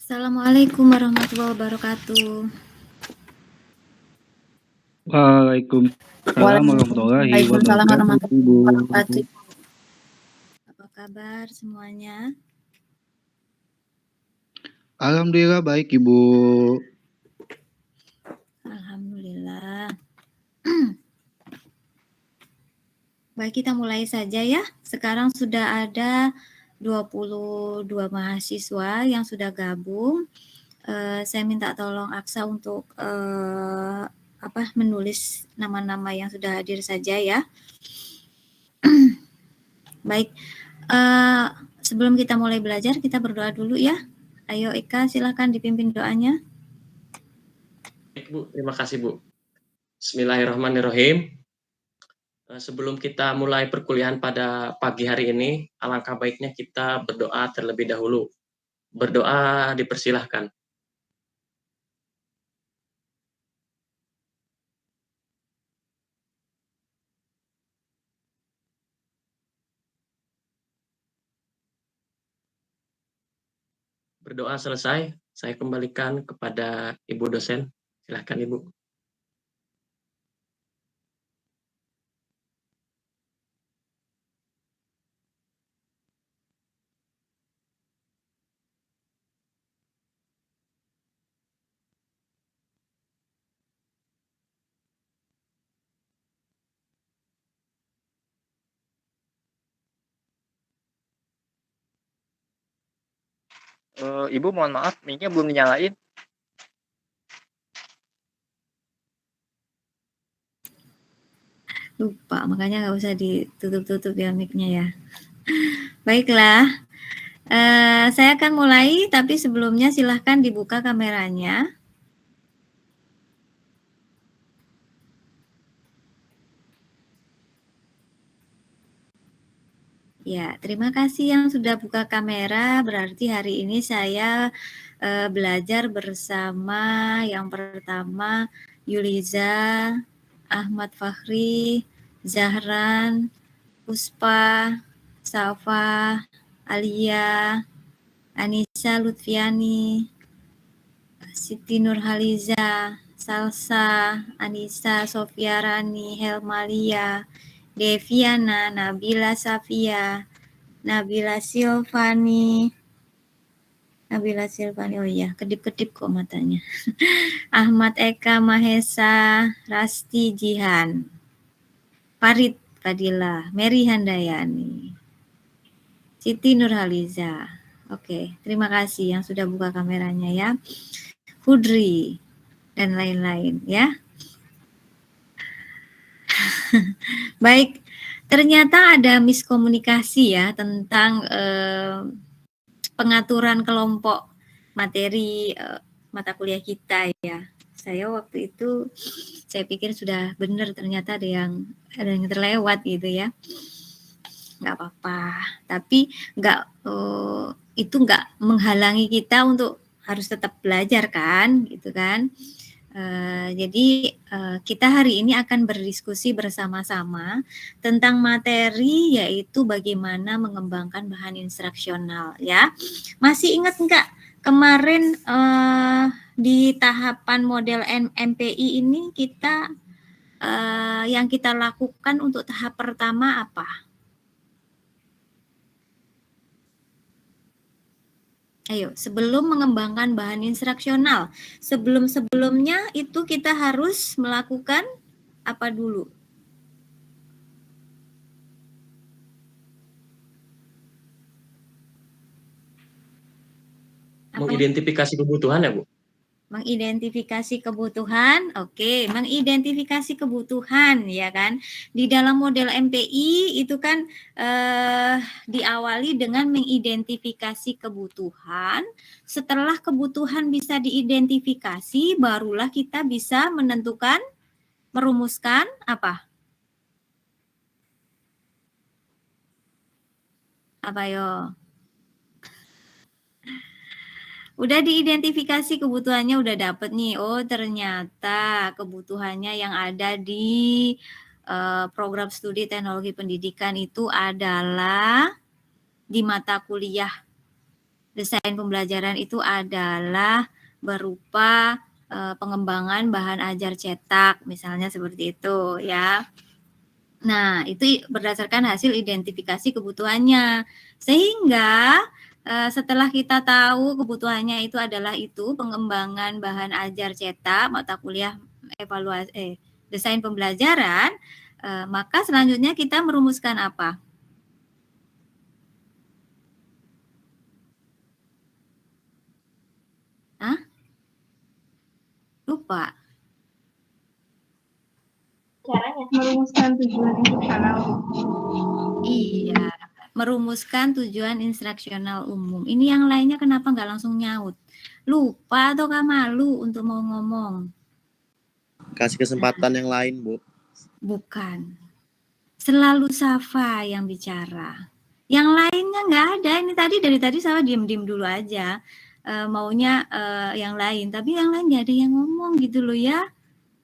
Assalamualaikum warahmatullahi wabarakatuh. Waalaikumsalam warahmatullahi wabarakatuh, Bu. Apa kabar semuanya? Alhamdulillah baik, Ibu. Alhamdulillah. Baik, kita mulai saja ya. Sekarang sudah ada 22 mahasiswa yang sudah gabung. Saya minta tolong Aksa untuk menulis nama-nama yang sudah hadir saja ya. Baik, sebelum kita mulai belajar, kita berdoa dulu ya. Ayo Eka, silakan dipimpin doanya. Baik, Bu. Terima kasih, Bu. Bismillahirrahmanirrahim. Sebelum kita mulai perkuliahan pada pagi hari ini, alangkah baiknya kita berdoa terlebih dahulu. Berdoa dipersilahkan. Berdoa selesai, saya kembalikan kepada Ibu dosen. Silakan, Ibu. Ibu mohon maaf, mic-nya belum dinyalain. Lupa, makanya nggak usah ditutup-tutup ya mic-nya ya. Baiklah, saya akan mulai, tapi sebelumnya silahkan dibuka kameranya. Ya, terima kasih yang sudah buka kamera. Berarti hari ini saya belajar bersama yang pertama Yuliza, Ahmad Fakhri, Zahran, Puspa, Safa, Alia, Anissa Lutfiani, Siti Nurhaliza, Salsa, Anissa Sofiarani, Helmalia, Deviana, Nabila Safia, Nabila Silvani, oh iya, kedip-kedip kok matanya. Ahmad Eka Mahesa, Rasti Jihan, Farid Fadila, Mary Handayani, Siti Nurhaliza. Oke, terima kasih yang sudah buka kameranya ya. Fudri dan lain-lain ya. Baik, ternyata ada miskomunikasi ya tentang pengaturan kelompok materi mata kuliah kita ya. Saya waktu itu saya pikir sudah benar, ternyata ada yang terlewat gitu ya. Nggak apa-apa, tapi itu nggak menghalangi kita untuk harus tetap belajar kan, gitu kan. Jadi kita hari ini akan berdiskusi bersama-sama tentang materi, yaitu bagaimana mengembangkan bahan instruksional ya. Masih ingat nggak kemarin di tahapan model MPI ini kita yang kita lakukan untuk tahap pertama apa? Ayo, sebelum mengembangkan bahan instruksional, sebelumnya itu kita harus melakukan apa dulu? Mengidentifikasi kebutuhan ya, Bu? Mengidentifikasi kebutuhan, oke, mengidentifikasi kebutuhan ya kan. Di dalam model MPI itu kan diawali dengan mengidentifikasi kebutuhan. Setelah kebutuhan bisa diidentifikasi, barulah kita bisa menentukan, merumuskan apa? Apa yo? Udah diidentifikasi kebutuhannya, udah dapet nih. Oh, ternyata kebutuhannya yang ada di program studi teknologi pendidikan itu adalah di mata kuliah desain pembelajaran itu adalah berupa pengembangan bahan ajar cetak, misalnya seperti itu ya. Nah, itu berdasarkan hasil identifikasi kebutuhannya. Sehingga setelah kita tahu kebutuhannya itu adalah itu pengembangan bahan ajar cetak mata kuliah evaluasi desain pembelajaran, maka selanjutnya kita merumuskan apa? Hah? Lupa. Caranya merumuskan tujuan instruksional. Iya, merumuskan tujuan instruksional umum. Ini yang lainnya kenapa nggak langsung nyaut? Lupa atau kah malu untuk mau ngomong? Kasih kesempatan yang lain, Bu. Bukan. Selalu Safa yang bicara. Yang lainnya nggak ada. Ini dari tadi saya diem-diem dulu aja. Maunya yang lain. Tapi yang lain nggak ada yang ngomong gitu loh ya.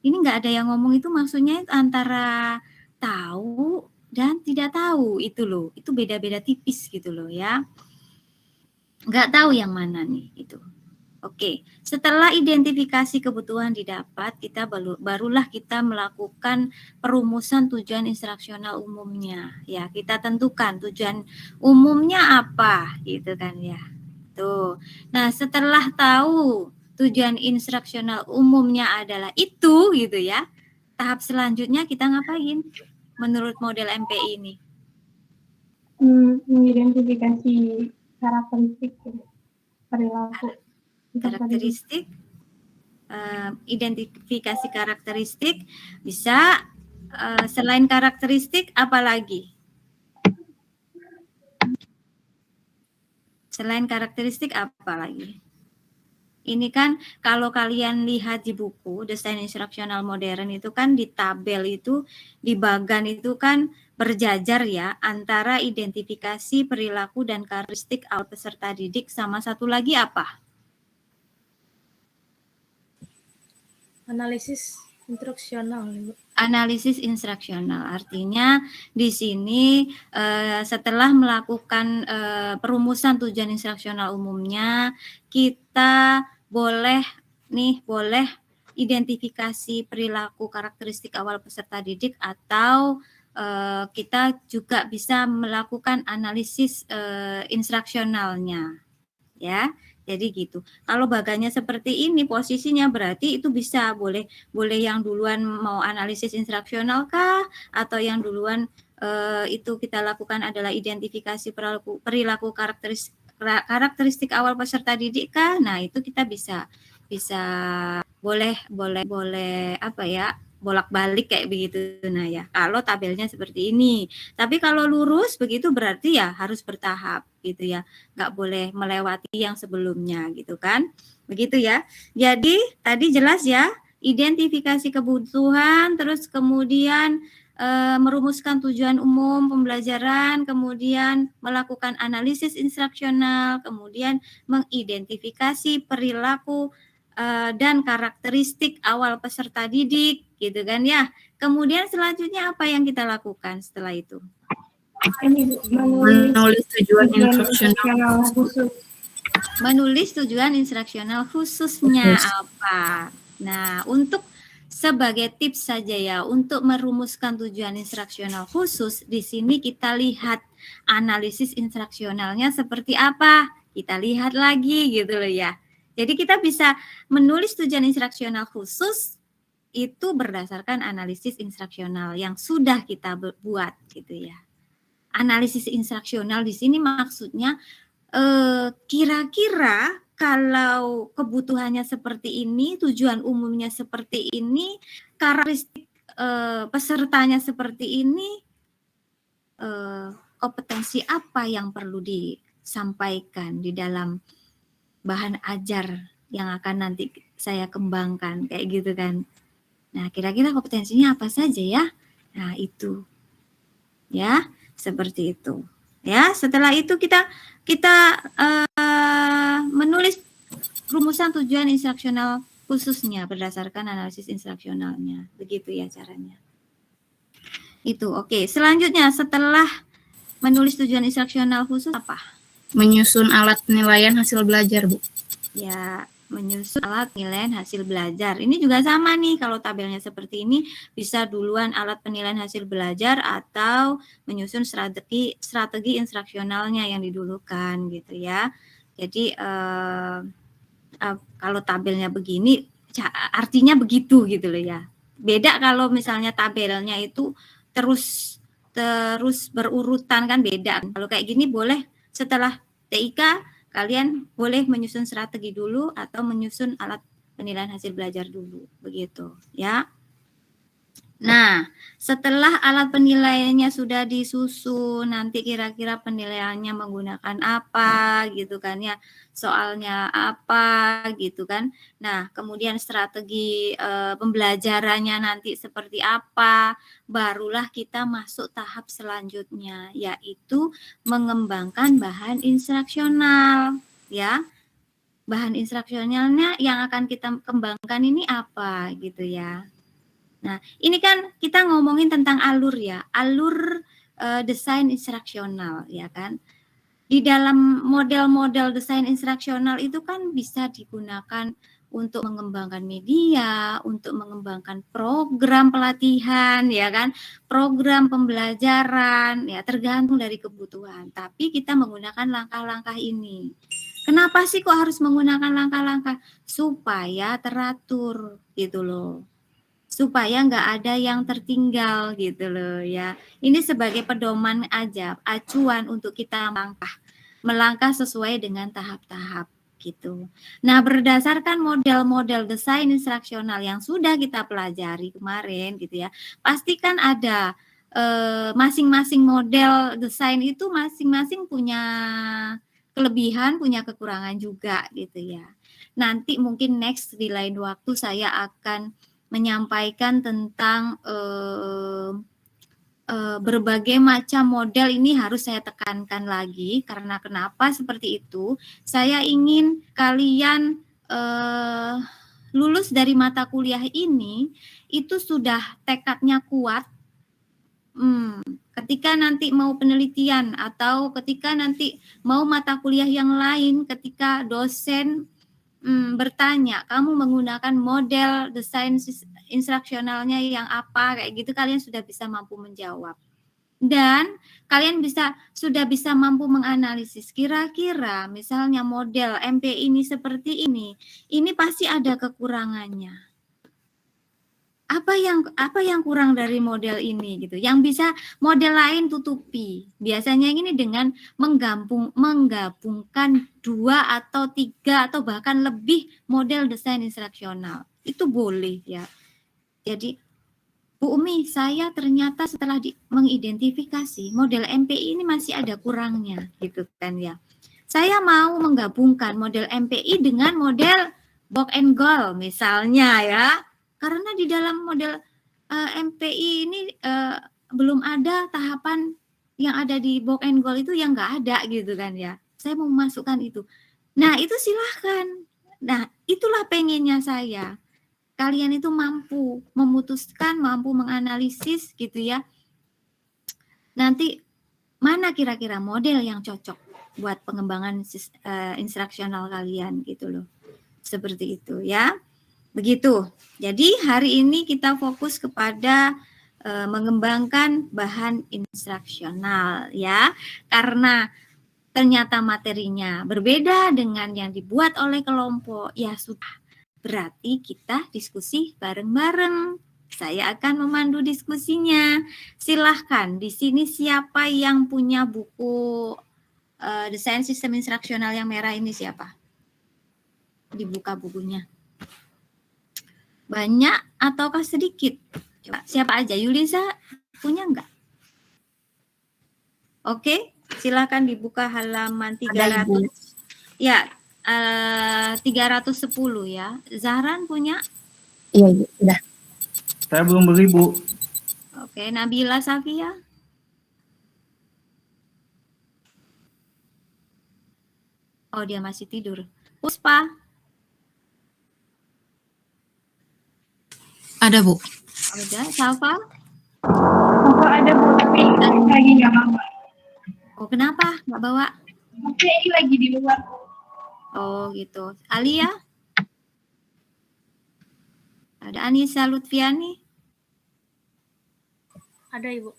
Ini nggak ada yang ngomong itu maksudnya antara tahu dan tidak tahu itu loh. Itu beda-beda tipis gitu loh ya. Nggak tahu yang mana nih itu. Oke, setelah identifikasi kebutuhan didapat, barulah kita melakukan perumusan tujuan instruksional umumnya. Ya, kita tentukan tujuan umumnya apa, gitu kan ya. Tuh. Nah, setelah tahu tujuan instruksional umumnya adalah itu, gitu ya. Tahap selanjutnya kita ngapain? Menurut model MPI ini? Mengidentifikasi karakteristik perilaku. Karakteristik, identifikasi karakteristik bisa selain karakteristik apa lagi? Selain karakteristik apa lagi? Ini kan kalau kalian lihat di buku desain instruksional modern itu kan di tabel itu di bagan itu kan berjajar ya antara identifikasi perilaku dan karakteristik awal peserta didik sama satu lagi apa? Analisis instruksional. Analisis instruksional artinya di sini setelah melakukan perumusan tujuan instruksional umumnya kita boleh identifikasi perilaku karakteristik awal peserta didik atau kita juga bisa melakukan analisis instruksionalnya ya. Jadi gitu. Kalau baganya seperti ini posisinya berarti itu bisa boleh yang duluan mau analisis instruksional kah atau yang duluan itu kita lakukan adalah identifikasi perilaku karakteristik awal peserta didik kah? Nah, itu kita bisa boleh apa ya? Bolak-balik kayak begitu. Nah ya, kalau tabelnya seperti ini. Tapi kalau lurus begitu berarti ya harus bertahap gitu ya. Nggak boleh melewati yang sebelumnya gitu kan. Begitu ya. Jadi tadi jelas ya, identifikasi kebutuhan, terus kemudian merumuskan tujuan umum pembelajaran, kemudian melakukan analisis instruksional, kemudian mengidentifikasi perilaku dan karakteristik awal peserta didik, gitu kan ya. Kemudian selanjutnya apa yang kita lakukan setelah itu? Menulis tujuan instruksional khusus. Menulis tujuan instruksional khususnya apa? Nah, untuk sebagai tips saja ya, untuk merumuskan tujuan instruksional khusus, di sini kita lihat analisis instruksionalnya seperti apa. Kita lihat lagi gitu loh ya. Jadi kita bisa menulis tujuan instruksional khusus itu berdasarkan analisis instruksional yang sudah kita buat gitu ya. Analisis instruksional di sini maksudnya kira-kira kalau kebutuhannya seperti ini, tujuan umumnya seperti ini, karakteristik pesertanya seperti ini, kompetensi apa yang perlu disampaikan di dalam bahan ajar yang akan nanti saya kembangkan kayak gitu kan. Nah, kira-kira kompetensinya apa saja ya? Nah, itu. Ya, seperti itu. Ya, setelah itu kita menulis rumusan tujuan instruksional khususnya berdasarkan analisis instruksionalnya. Begitu ya caranya. Itu. Oke, selanjutnya setelah menulis tujuan instruksional khusus apa? Menyusun alat penilaian hasil belajar, Bu. Ya, menyusun alat penilaian hasil belajar. Ini juga sama nih, kalau tabelnya seperti ini bisa duluan alat penilaian hasil belajar atau menyusun strategi instruksionalnya yang didulukan gitu ya. Jadi kalau tabelnya begini artinya begitu gitu loh ya. Beda kalau misalnya tabelnya itu terus berurutan kan beda. Kalau kayak gini boleh setelah TIK kalian boleh menyusun strategi dulu atau menyusun alat penilaian hasil belajar dulu, begitu ya. Nah, setelah alat penilaiannya sudah disusun, nanti kira-kira penilaiannya menggunakan apa gitu kan ya, soalnya apa gitu kan. Nah, kemudian strategi pembelajarannya nanti seperti apa, barulah kita masuk tahap selanjutnya, yaitu mengembangkan bahan instruksional ya. Bahan instruksionalnya yang akan kita kembangkan ini apa gitu ya. Nah, ini kan kita ngomongin tentang alur ya, alur desain instruksional ya kan. Di dalam model-model desain instruksional itu kan bisa digunakan untuk mengembangkan media, untuk mengembangkan program pelatihan ya kan, program pembelajaran ya, tergantung dari kebutuhan. Tapi kita menggunakan langkah-langkah ini. Kenapa sih kok harus menggunakan langkah-langkah? Supaya teratur gitu loh. Supaya nggak ada yang tertinggal gitu loh ya. Ini sebagai pedoman aja, acuan untuk kita melangkah sesuai dengan tahap-tahap gitu. Nah, berdasarkan model-model desain instruksional yang sudah kita pelajari kemarin gitu ya, pastikan ada masing-masing model desain itu masing-masing punya kelebihan, punya kekurangan juga gitu ya. Nanti mungkin next di lain waktu saya akan menyampaikan tentang berbagai macam model. Ini harus saya tekankan lagi karena kenapa seperti itu? Saya ingin kalian lulus dari mata kuliah ini itu sudah tekadnya kuat. Ketika nanti mau penelitian atau ketika nanti mau mata kuliah yang lain, ketika dosen bertanya, kamu menggunakan model desain instruksionalnya yang apa, kayak gitu kalian sudah bisa mampu menjawab. Dan kalian sudah bisa mampu menganalisis kira-kira misalnya model MP ini seperti ini pasti ada kekurangannya. Apa yang kurang dari model ini gitu, yang bisa model lain tutupi. Biasanya ini dengan menggabungkan 2 atau 3 atau bahkan lebih model desain instruksional. Itu boleh ya. Jadi Bu Umi, saya ternyata setelah mengidentifikasi model MPI ini masih ada kurangnya gitu kan ya. Saya mau menggabungkan model MPI dengan model box and goal misalnya ya. Karena di dalam model MPI ini belum ada tahapan yang ada di box and goal itu yang nggak ada gitu kan ya. Saya mau memasukkan itu. Nah itu silahkan. Nah itulah pengennya saya. Kalian itu mampu memutuskan, mampu menganalisis gitu ya. Nanti mana kira-kira model yang cocok buat pengembangan instruksional kalian gitu loh. Seperti itu ya. Begitu. Jadi hari ini kita fokus kepada mengembangkan bahan instruksional ya. Karena ternyata materinya berbeda dengan yang dibuat oleh kelompok, ya sudah. Berarti kita diskusi bareng-bareng. Saya akan memandu diskusinya. Silahkan di sini siapa yang punya buku desain sistem instruksional yang merah ini siapa? Dibuka bukunya. Banyak ataukah sedikit? Coba siapa aja? Yulisa punya enggak? Oke, silakan dibuka halaman 300. Ya, 310 ya. Zahran punya? Iya, Ibu. Udah. Saya belum beli, Bu. Oke, Nabila Safia? Oh, dia masih tidur. Puspa? Ada, Bu. Udah, Safa? Aku ada Bu, tapi lagi nggak mau. Oh, kenapa nggak bawa? Tapi ini lagi di luar. Oh gitu. Alia? Ada Anissa Lutfiani? Ada Ibu.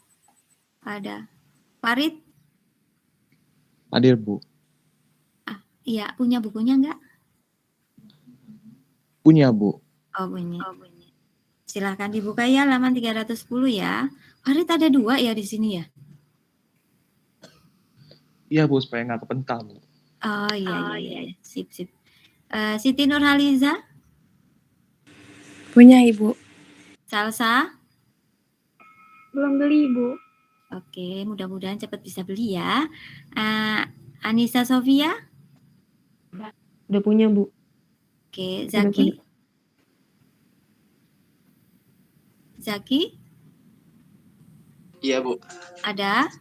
Ada. Farid? Hadir, Bu. Iya, punya bukunya enggak? Punya, Bu. Oh punya. Silahkan dibuka ya, halaman 310 ya. Farid ada 2 ya di sini ya? Iya, Bu, supaya nggak kepental, Bu. Oh iya. Sip. Siti Nurhaliza? Punya Ibu. Salsa? Belum beli Ibu. Oke, mudah-mudahan cepat bisa beli ya. Anissa Sofia? Udah punya Bu. Oke, Zaki? Zaki? Iya, Bu. Ada?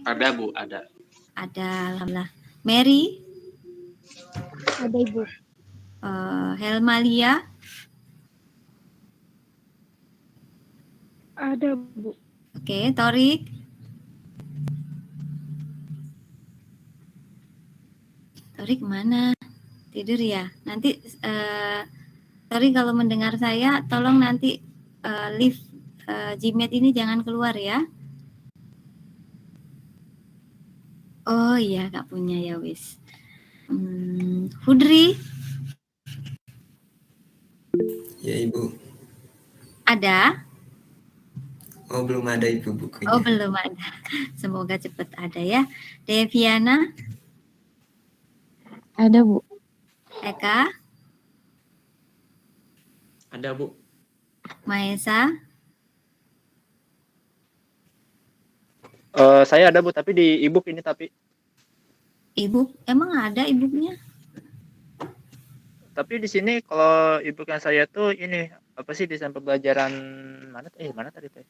Ada, Bu, ada. Ada, alhamdulillah. Mary? Ada Ibu. Helmalia? Ada Bu. Oke, Torik? Torik mana? Tidur ya? Nanti Torik kalau mendengar saya, tolong nanti leave Gmeet ini jangan keluar ya. Oh iya, nggak punya ya wis. Hudri? Ya Ibu. Ada? Oh belum ada Ibu bukunya. Oh belum ada. Semoga cepat ada ya. Deviana? Ada Bu. Eka? Ada, Bu. Maesa? Saya ada Bu, tapi di e-book ini tapi. Ibu? Emang ada ibunya? Tapi di sini kalau e-book yang saya tuh ini apa sih desain pembelajaran mana tadi teh?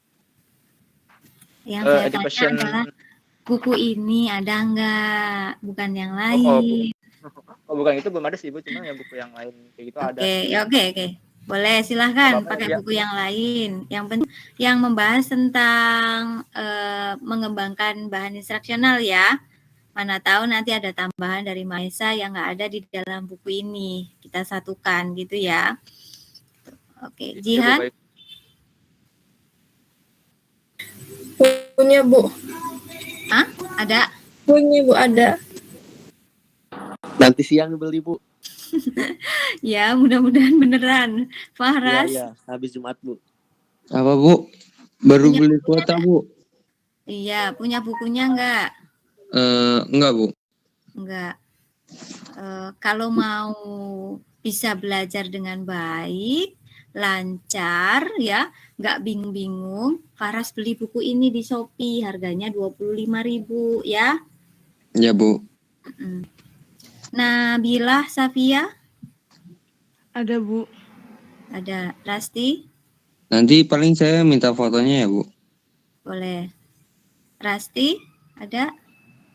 Yang saya tanya Education. adalah buku ini ada nggak? Bukan yang Oh, lain. Oh bukan itu belum ada sih Bu, cuma yang buku yang lain kayak gitu ada. Oke. Boleh, silahkan Apa-apa, pakai ya. buku yang lain. Yang membahas tentang mengembangkan bahan instruksional ya. Mana tahu nanti ada tambahan dari Maesa yang nggak ada di dalam buku ini. Kita satukan gitu ya. Oke, Ya, Bu, Jihan? baik. Punya Bu. Hah? Ada? Punya Bu, ada. Nanti siang beli, Bu. Ya, mudah-mudahan beneran. Fahras? Iya, habis Jumat, Bu. Apa, Bu? Baru Punya beli kuota, Bu. Iya, punya bukunya nggak? Enggak, Bu. Enggak. Kalau mau bisa belajar dengan baik, lancar ya, nggak bingung-bingung, Faras beli buku ini di Shopee, harganya 25.000 ya. Ya, Bu. Nabilah Safia? Ada Bu. Ada. Rasti? Nanti paling saya minta fotonya ya, Bu. Boleh. Rasti? Ada?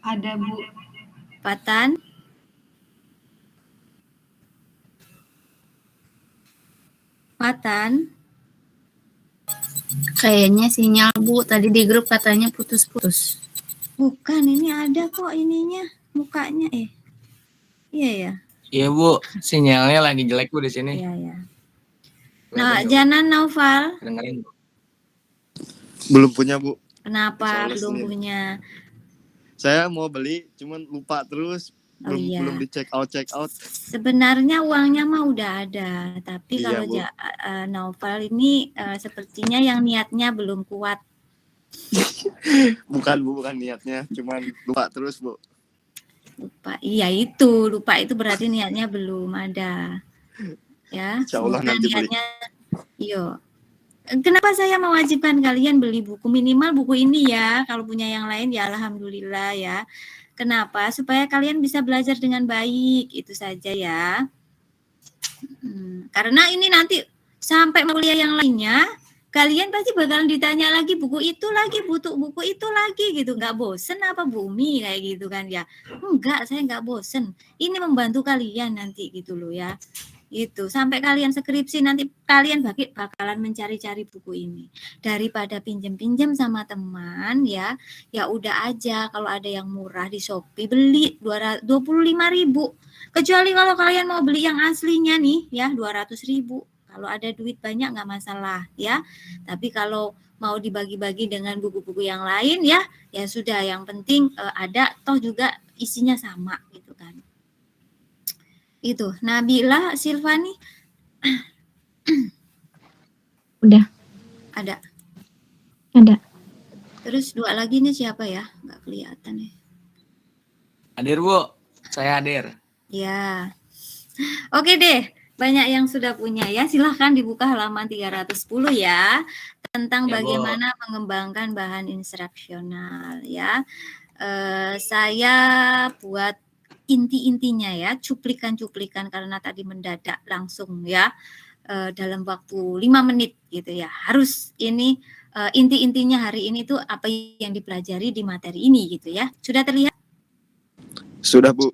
Ada Bu. Patan? Patan? Kayaknya sinyal Bu. Tadi di grup katanya putus-putus. Bukan, ini ada kok ininya, mukanya. Iya ya. Iya, Bu. Sinyalnya lagi jelek, Bu, di sini. Iya. Nah, Janan Naufal? Dengerin, Bu. Belum punya, Bu. Kenapa Soalnya belum Senin. punya? Saya mau beli, cuman lupa terus. Oh, iya. Belum di check out. Sebenarnya uangnya mah udah ada, tapi Iya, kalau Bu. Naufal ini sepertinya yang niatnya belum kuat. Bukan, Bu, bukan niatnya. Cuman lupa terus, Bu. Lupa. Iya lupa itu berarti niatnya belum ada. Ya, Insya Allah semoga nanti beli. niatnya. Iyo. Kenapa saya mewajibkan kalian beli buku minimal buku ini ya? Kalau punya yang lain ya alhamdulillah ya. Kenapa? Supaya kalian bisa belajar dengan baik, itu saja ya. Karena ini nanti sampai kuliah yang lainnya, kalian pasti bakalan ditanya lagi buku itu lagi, buku itu lagi gitu. Nggak bosen apa Bumi kayak gitu kan ya? Enggak, saya nggak bosen. Ini membantu kalian nanti gitu loh ya. Itu sampai kalian skripsi nanti kalian bakalan mencari-cari buku ini daripada pinjem-pinjem sama teman ya. Ya udah aja kalau ada yang murah di Shopee beli 25.000. Kecuali kalau kalian mau beli yang aslinya nih ya 200.000. Kalau ada duit banyak nggak masalah ya. Tapi kalau mau dibagi-bagi dengan buku-buku yang lain ya sudah, yang penting ada, toh juga isinya sama gitu kan. Itu Nabila, Silvani Udah. ada. Ada. Terus dua lagi nih siapa ya? Nggak kelihatan ya. Hadir Bu, saya hadir. Ya. Oke deh, banyak yang sudah punya ya. Silahkan dibuka halaman 310 ya. Tentang Ya, Bu. bagaimana mengembangkan bahan instruksional ya. Saya buat inti-intinya ya, cuplikan-cuplikan karena tadi mendadak langsung ya, dalam waktu 5 menit gitu ya. Harus ini inti-intinya hari ini tuh apa yang dipelajari di materi ini gitu ya. Sudah terlihat? Sudah, Bu.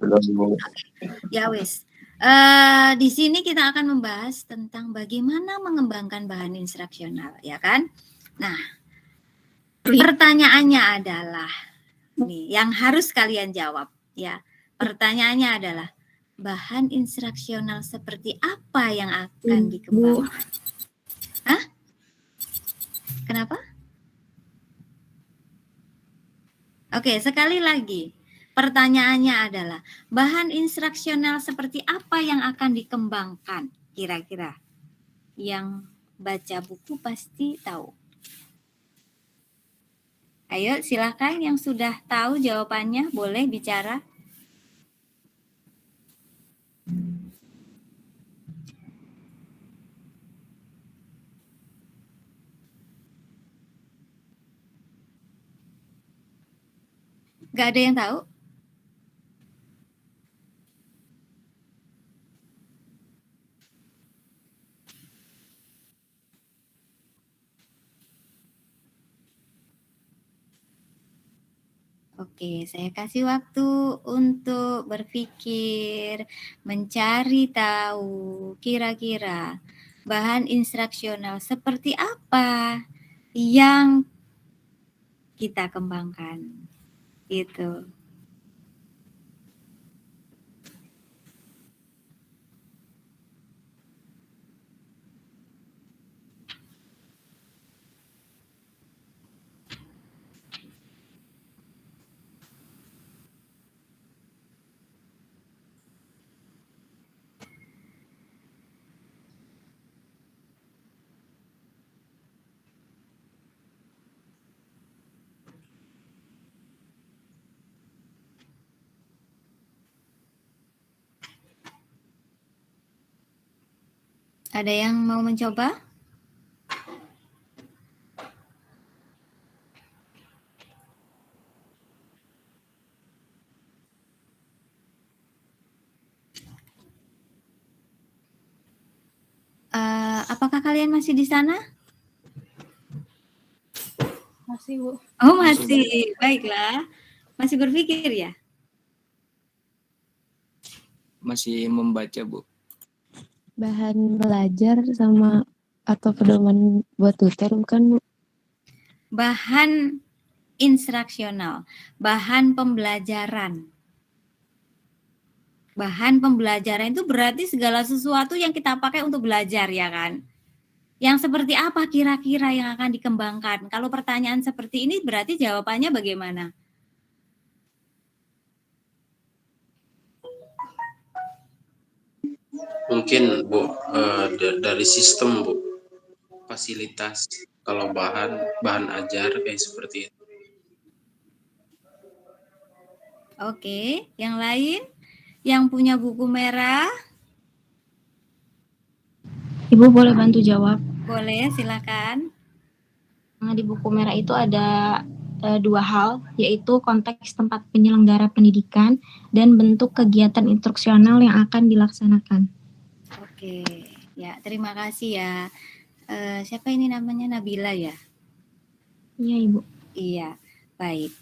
Ya wes. Di sini kita akan membahas tentang bagaimana mengembangkan bahan instruksional ya kan. Nah, pertanyaannya adalah nih yang harus kalian jawab ya. Pertanyaannya adalah bahan instruksional seperti apa yang akan dikembangkan? Hah? Kenapa? Oke, sekali lagi. Pertanyaannya adalah bahan instruksional seperti apa yang akan dikembangkan kira-kira? Yang baca buku pasti tahu. Ayo silakan yang sudah tahu jawabannya boleh bicara. Gak ada yang tahu? Oke, saya kasih waktu untuk berpikir, mencari tahu kira-kira bahan instruksional seperti apa yang kita kembangkan. Gitu. Ada yang mau mencoba? Apakah kalian masih di sana? Masih, Bu. Oh, masih. Baiklah. Masih berpikir ya? Masih membaca Bu. Bahan belajar sama atau pedoman buat tutor bukan, Bu? Bahan instruksional, bahan pembelajaran. Bahan pembelajaran itu berarti segala sesuatu yang kita pakai untuk belajar ya kan? Yang seperti apa kira-kira yang akan dikembangkan? Kalau pertanyaan seperti ini berarti jawabannya bagaimana? Mungkin Bu, dari sistem Bu, fasilitas, kalau bahan ajar kayak seperti itu. Oke, yang lain? Yang punya buku merah? Ibu boleh bantu jawab? Boleh, silakan. Nah, di buku merah itu ada dua hal, yaitu konteks tempat penyelenggara pendidikan dan bentuk kegiatan instruksional yang akan dilaksanakan. Oke, ya terima kasih ya. Siapa ini namanya, Nabila ya? Iya, Ibu. Iya, baik.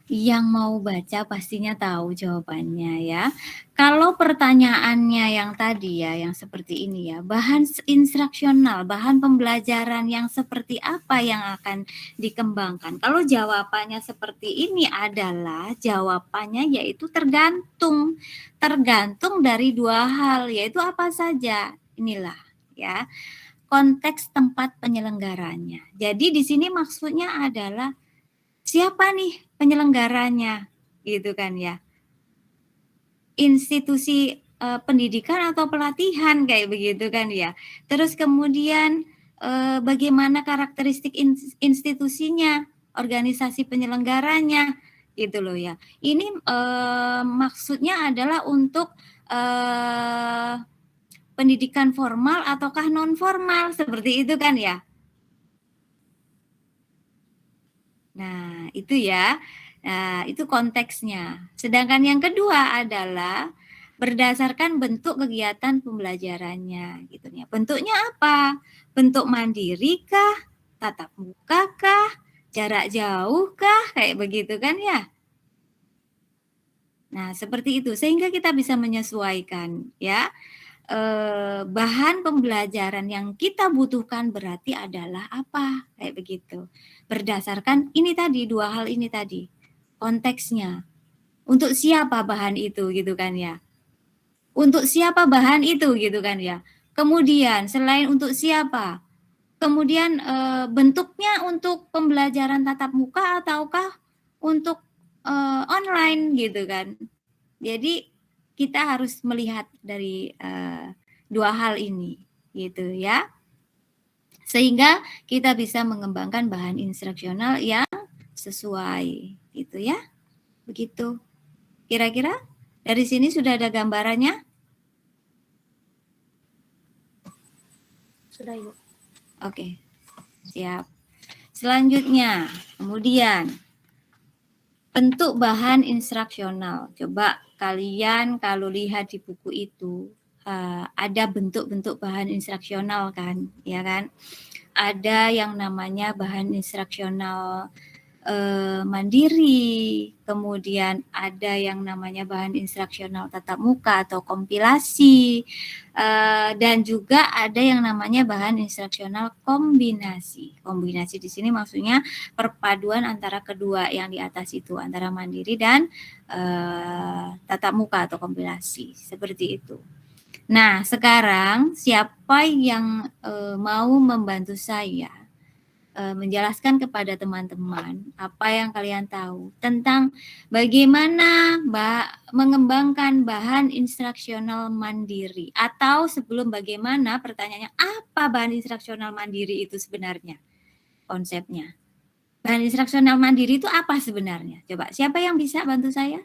Yang mau baca pastinya tahu jawabannya ya. Kalau pertanyaannya yang tadi ya, yang seperti ini ya, bahan instruksional, bahan pembelajaran yang seperti apa yang akan dikembangkan? Kalau jawabannya seperti ini adalah jawabannya yaitu tergantung. Tergantung dari dua hal, yaitu apa saja? Inilah ya, konteks tempat penyelenggaranya. Jadi di sini maksudnya adalah siapa nih penyelenggaranya, gitu kan ya? Institusi pendidikan atau pelatihan kayak begitu kan ya. Terus kemudian bagaimana karakteristik institusinya, organisasi penyelenggaranya, gitu loh ya. Ini maksudnya adalah untuk pendidikan formal ataukah non formal seperti itu kan ya. Nah, itu ya. Nah, itu konteksnya. Sedangkan yang kedua adalah berdasarkan bentuk kegiatan pembelajarannya gitu ya. Bentuknya apa? Bentuk mandiri kah? Tatap muka kah? Jarak jauh kah? Kayak begitu kan ya? Nah, seperti itu sehingga kita bisa menyesuaikan ya. Bahan pembelajaran yang kita butuhkan berarti adalah apa? Kayak begitu. Berdasarkan ini tadi, dua hal ini tadi. Konteksnya. Untuk siapa bahan itu gitu kan ya? Untuk siapa bahan itu gitu kan ya? Kemudian selain untuk siapa? Kemudian bentuknya untuk pembelajaran tatap muka ataukah untuk online gitu kan? Jadi kita harus melihat dari dua hal ini gitu ya. Sehingga kita bisa mengembangkan bahan instruksional yang sesuai gitu ya. Begitu. Kira-kira dari sini sudah ada gambarannya? Sudah, Ibu. Oke. Siap. Selanjutnya, kemudian bentuk bahan instruksional. Coba kalian kalau lihat di buku itu ada bentuk-bentuk bahan instruksional kan, ya kan? Ada yang namanya bahan instruksional mandiri, kemudian ada yang namanya bahan instruksional tatap muka atau kompilasi, dan juga ada yang namanya bahan instruksional kombinasi. Kombinasi di sini maksudnya perpaduan antara kedua yang di atas itu, antara mandiri dan tatap muka atau kompilasi, seperti itu. Nah, sekarang siapa yang mau membantu saya menjelaskan kepada teman-teman apa yang kalian tahu tentang bagaimana mengembangkan bahan instruksional mandiri, atau sebelum bagaimana pertanyaannya apa bahan instruksional mandiri itu sebenarnya konsepnya. Bahan instruksional mandiri itu apa sebenarnya? Coba siapa yang bisa bantu saya?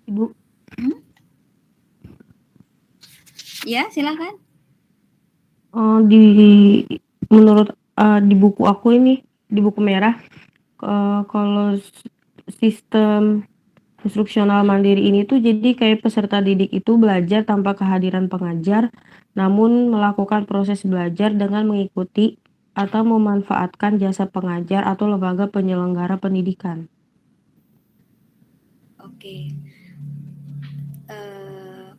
Ibu. Ya, silakan. Menurut di buku aku ini, di buku merah, kalau sistem instruksional mandiri ini tuh jadi kayak peserta didik itu belajar tanpa kehadiran pengajar, namun melakukan proses belajar dengan mengikuti atau memanfaatkan jasa pengajar atau lembaga penyelenggara pendidikan. Oke.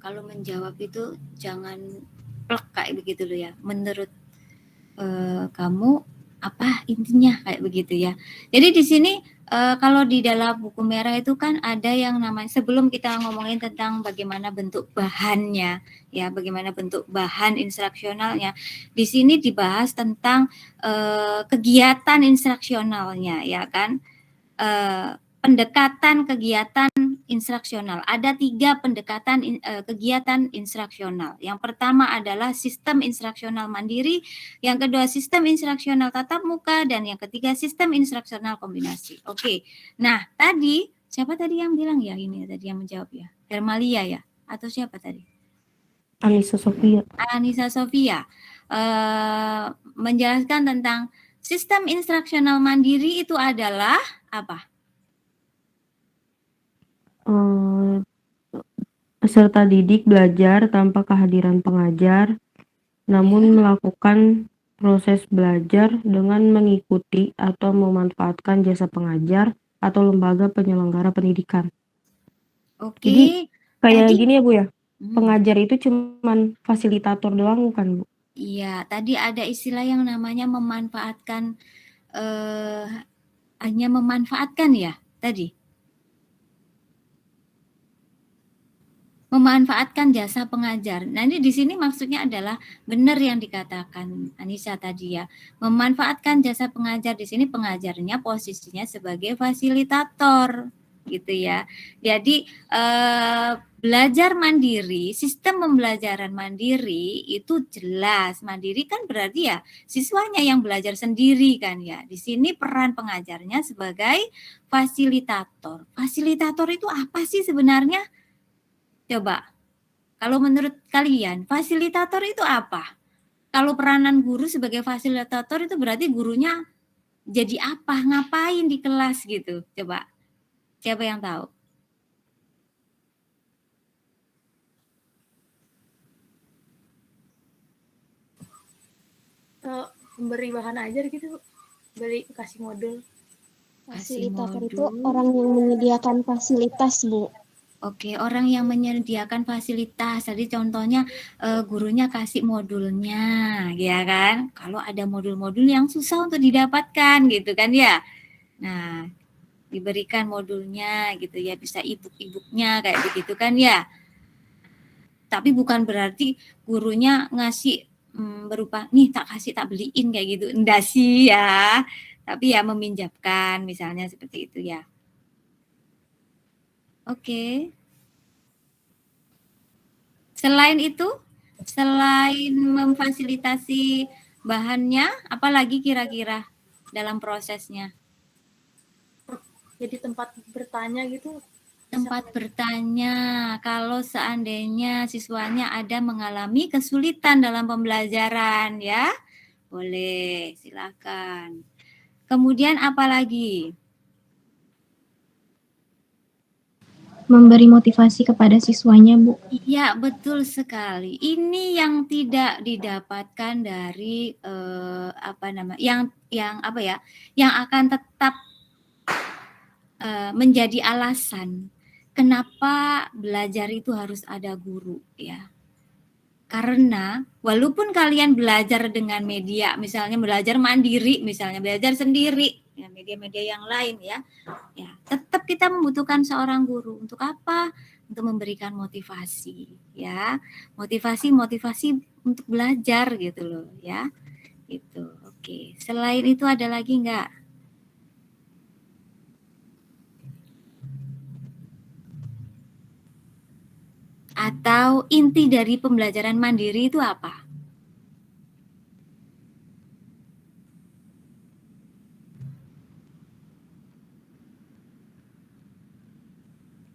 Kalau menjawab itu jangan plek kayak begitu loh ya. Menurut kamu apa intinya kayak begitu ya. Jadi di sini kalau di dalam buku merah itu kan ada yang namanya, sebelum kita ngomongin tentang bagaimana bentuk bahannya ya, bagaimana bentuk bahan instruksionalnya, di sini dibahas tentang kegiatan instruksionalnya ya kan. Pendekatan kegiatan instruksional. Ada 3 pendekatan kegiatan instruksional. Yang pertama adalah sistem instruksional mandiri, yang kedua sistem instruksional tatap muka, dan yang ketiga sistem instruksional kombinasi. Oke. Nah, tadi siapa tadi yang bilang ya ini tadi yang menjawab ya? Hermalia ya? Atau siapa tadi? Anissa Sofia. Anissa Sofia menjelaskan tentang sistem instruksional mandiri itu adalah apa? Peserta didik belajar tanpa kehadiran pengajar, namun melakukan proses belajar dengan mengikuti atau memanfaatkan jasa pengajar atau lembaga penyelenggara pendidikan. Oke. Jadi kayak Tadi- gini ya Bu ya, pengajar itu cuman fasilitator doang bukan Bu? Iya, tadi ada istilah yang namanya memanfaatkan, hanya memanfaatkan ya tadi? Memanfaatkan jasa pengajar. Nah, ini di sini maksudnya adalah benar yang dikatakan Anissa tadi ya. Memanfaatkan jasa pengajar, di sini pengajarnya posisinya sebagai fasilitator gitu ya. Jadi belajar mandiri, sistem pembelajaran mandiri itu jelas. Mandiri kan berarti ya siswanya yang belajar sendiri kan ya. Di sini peran pengajarnya sebagai fasilitator. Fasilitator itu apa sih sebenarnya? Coba, kalau menurut kalian, fasilitator itu apa? Kalau peranan guru sebagai fasilitator itu berarti gurunya jadi apa? Ngapain di kelas gitu? Coba, siapa yang tahu? Memberi bahan ajar gitu, kasih modul. Fasilitator itu orang yang menyediakan fasilitas, Bu. Oke, orang yang menyediakan fasilitas. Tadi contohnya gurunya kasih modulnya, ya kan? Kalau ada modul-modul yang susah untuk didapatkan gitu kan ya. Nah, diberikan modulnya gitu ya, bisa e-book-e-booknya kayak begitu kan ya. Tapi bukan berarti gurunya ngasih berupa nih tak beliin kayak gitu. Enggak sih ya. Tapi ya meminjamkan misalnya seperti itu ya. Oke. Selain itu, selain memfasilitasi bahannya, apalagi kira-kira dalam prosesnya? Jadi tempat bertanya gitu. Tempat bertanya, kalau seandainya siswanya ada mengalami kesulitan dalam pembelajaran ya, boleh silakan. Kemudian apa lagi? Memberi motivasi kepada siswanya, Bu. Iya, betul sekali. Ini yang tidak didapatkan dari yang akan tetap menjadi alasan kenapa belajar itu harus ada guru ya. Karena walaupun kalian belajar dengan media, misalnya belajar mandiri, misalnya belajar sendiri dengan media-media yang lain ya, tetap kita membutuhkan seorang guru. Untuk apa? Untuk memberikan motivasi ya, motivasi untuk belajar gitu loh ya, gitu. Oke, selain itu ada lagi nggak? Atau inti dari pembelajaran mandiri itu apa?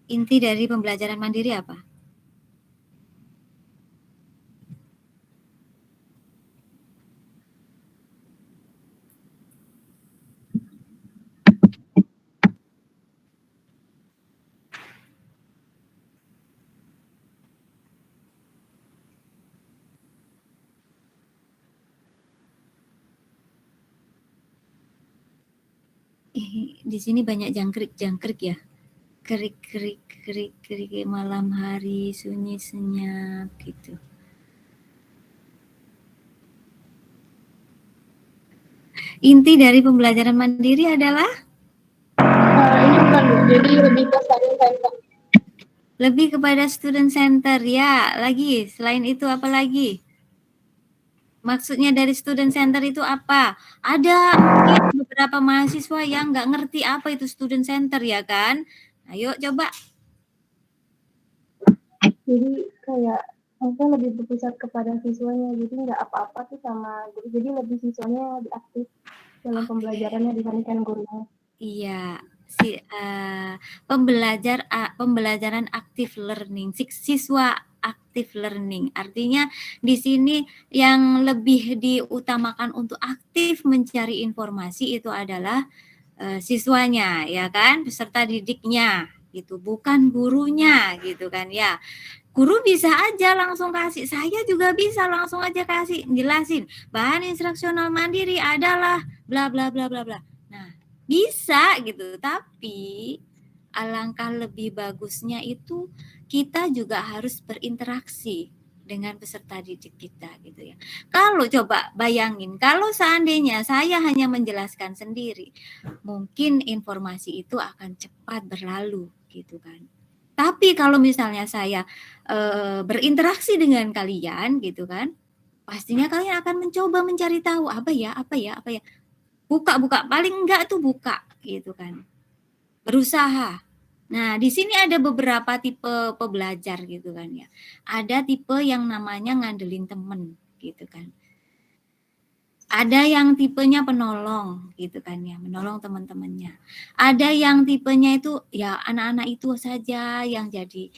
Inti dari pembelajaran mandiri apa? Di sini banyak jangkrik ya. Kerik malam hari sunyi senyap gitu. Inti dari pembelajaran mandiri adalah Ini bukan, jadi lebih ke student center. Lebih kepada student center ya. Lagi selain itu apa lagi? Maksudnya dari student center itu apa? Ada mungkin beberapa mahasiswa yang nggak ngerti apa itu student center ya kan? Ayo coba. Jadi kayak mungkin lebih berpusat kepada siswanya, jadi nggak apa-apa tuh sama guru, jadi lebih siswanya lebih aktif dalam pembelajarannya dibandingkan gurunya. Iya, pembelajaran active learning. Siswa active learning. Artinya di sini yang lebih diutamakan untuk aktif mencari informasi itu adalah siswanya, ya kan, peserta didiknya gitu, bukan gurunya gitu kan ya. Guru bisa aja langsung kasih, saya juga bisa langsung aja kasih jelasin bahan instruksional mandiri adalah bla bla bla bla bla. Nah, bisa gitu, tapi alangkah lebih bagusnya itu kita juga harus berinteraksi dengan peserta didik kita gitu ya. Kalau coba bayangin, kalau seandainya saya hanya menjelaskan sendiri, mungkin informasi itu akan cepat berlalu gitu kan. Tapi kalau misalnya saya berinteraksi dengan kalian gitu kan, pastinya kalian akan mencoba mencari tahu apa ya, buka paling enggak tuh buka gitu kan, berusaha. Nah, di sini ada beberapa tipe pembelajar gitu kan ya. Ada tipe yang namanya ngandelin temen gitu kan. Ada yang tipenya penolong gitu kan ya, menolong teman-temannya. Ada yang tipenya itu ya anak-anak itu saja yang jadi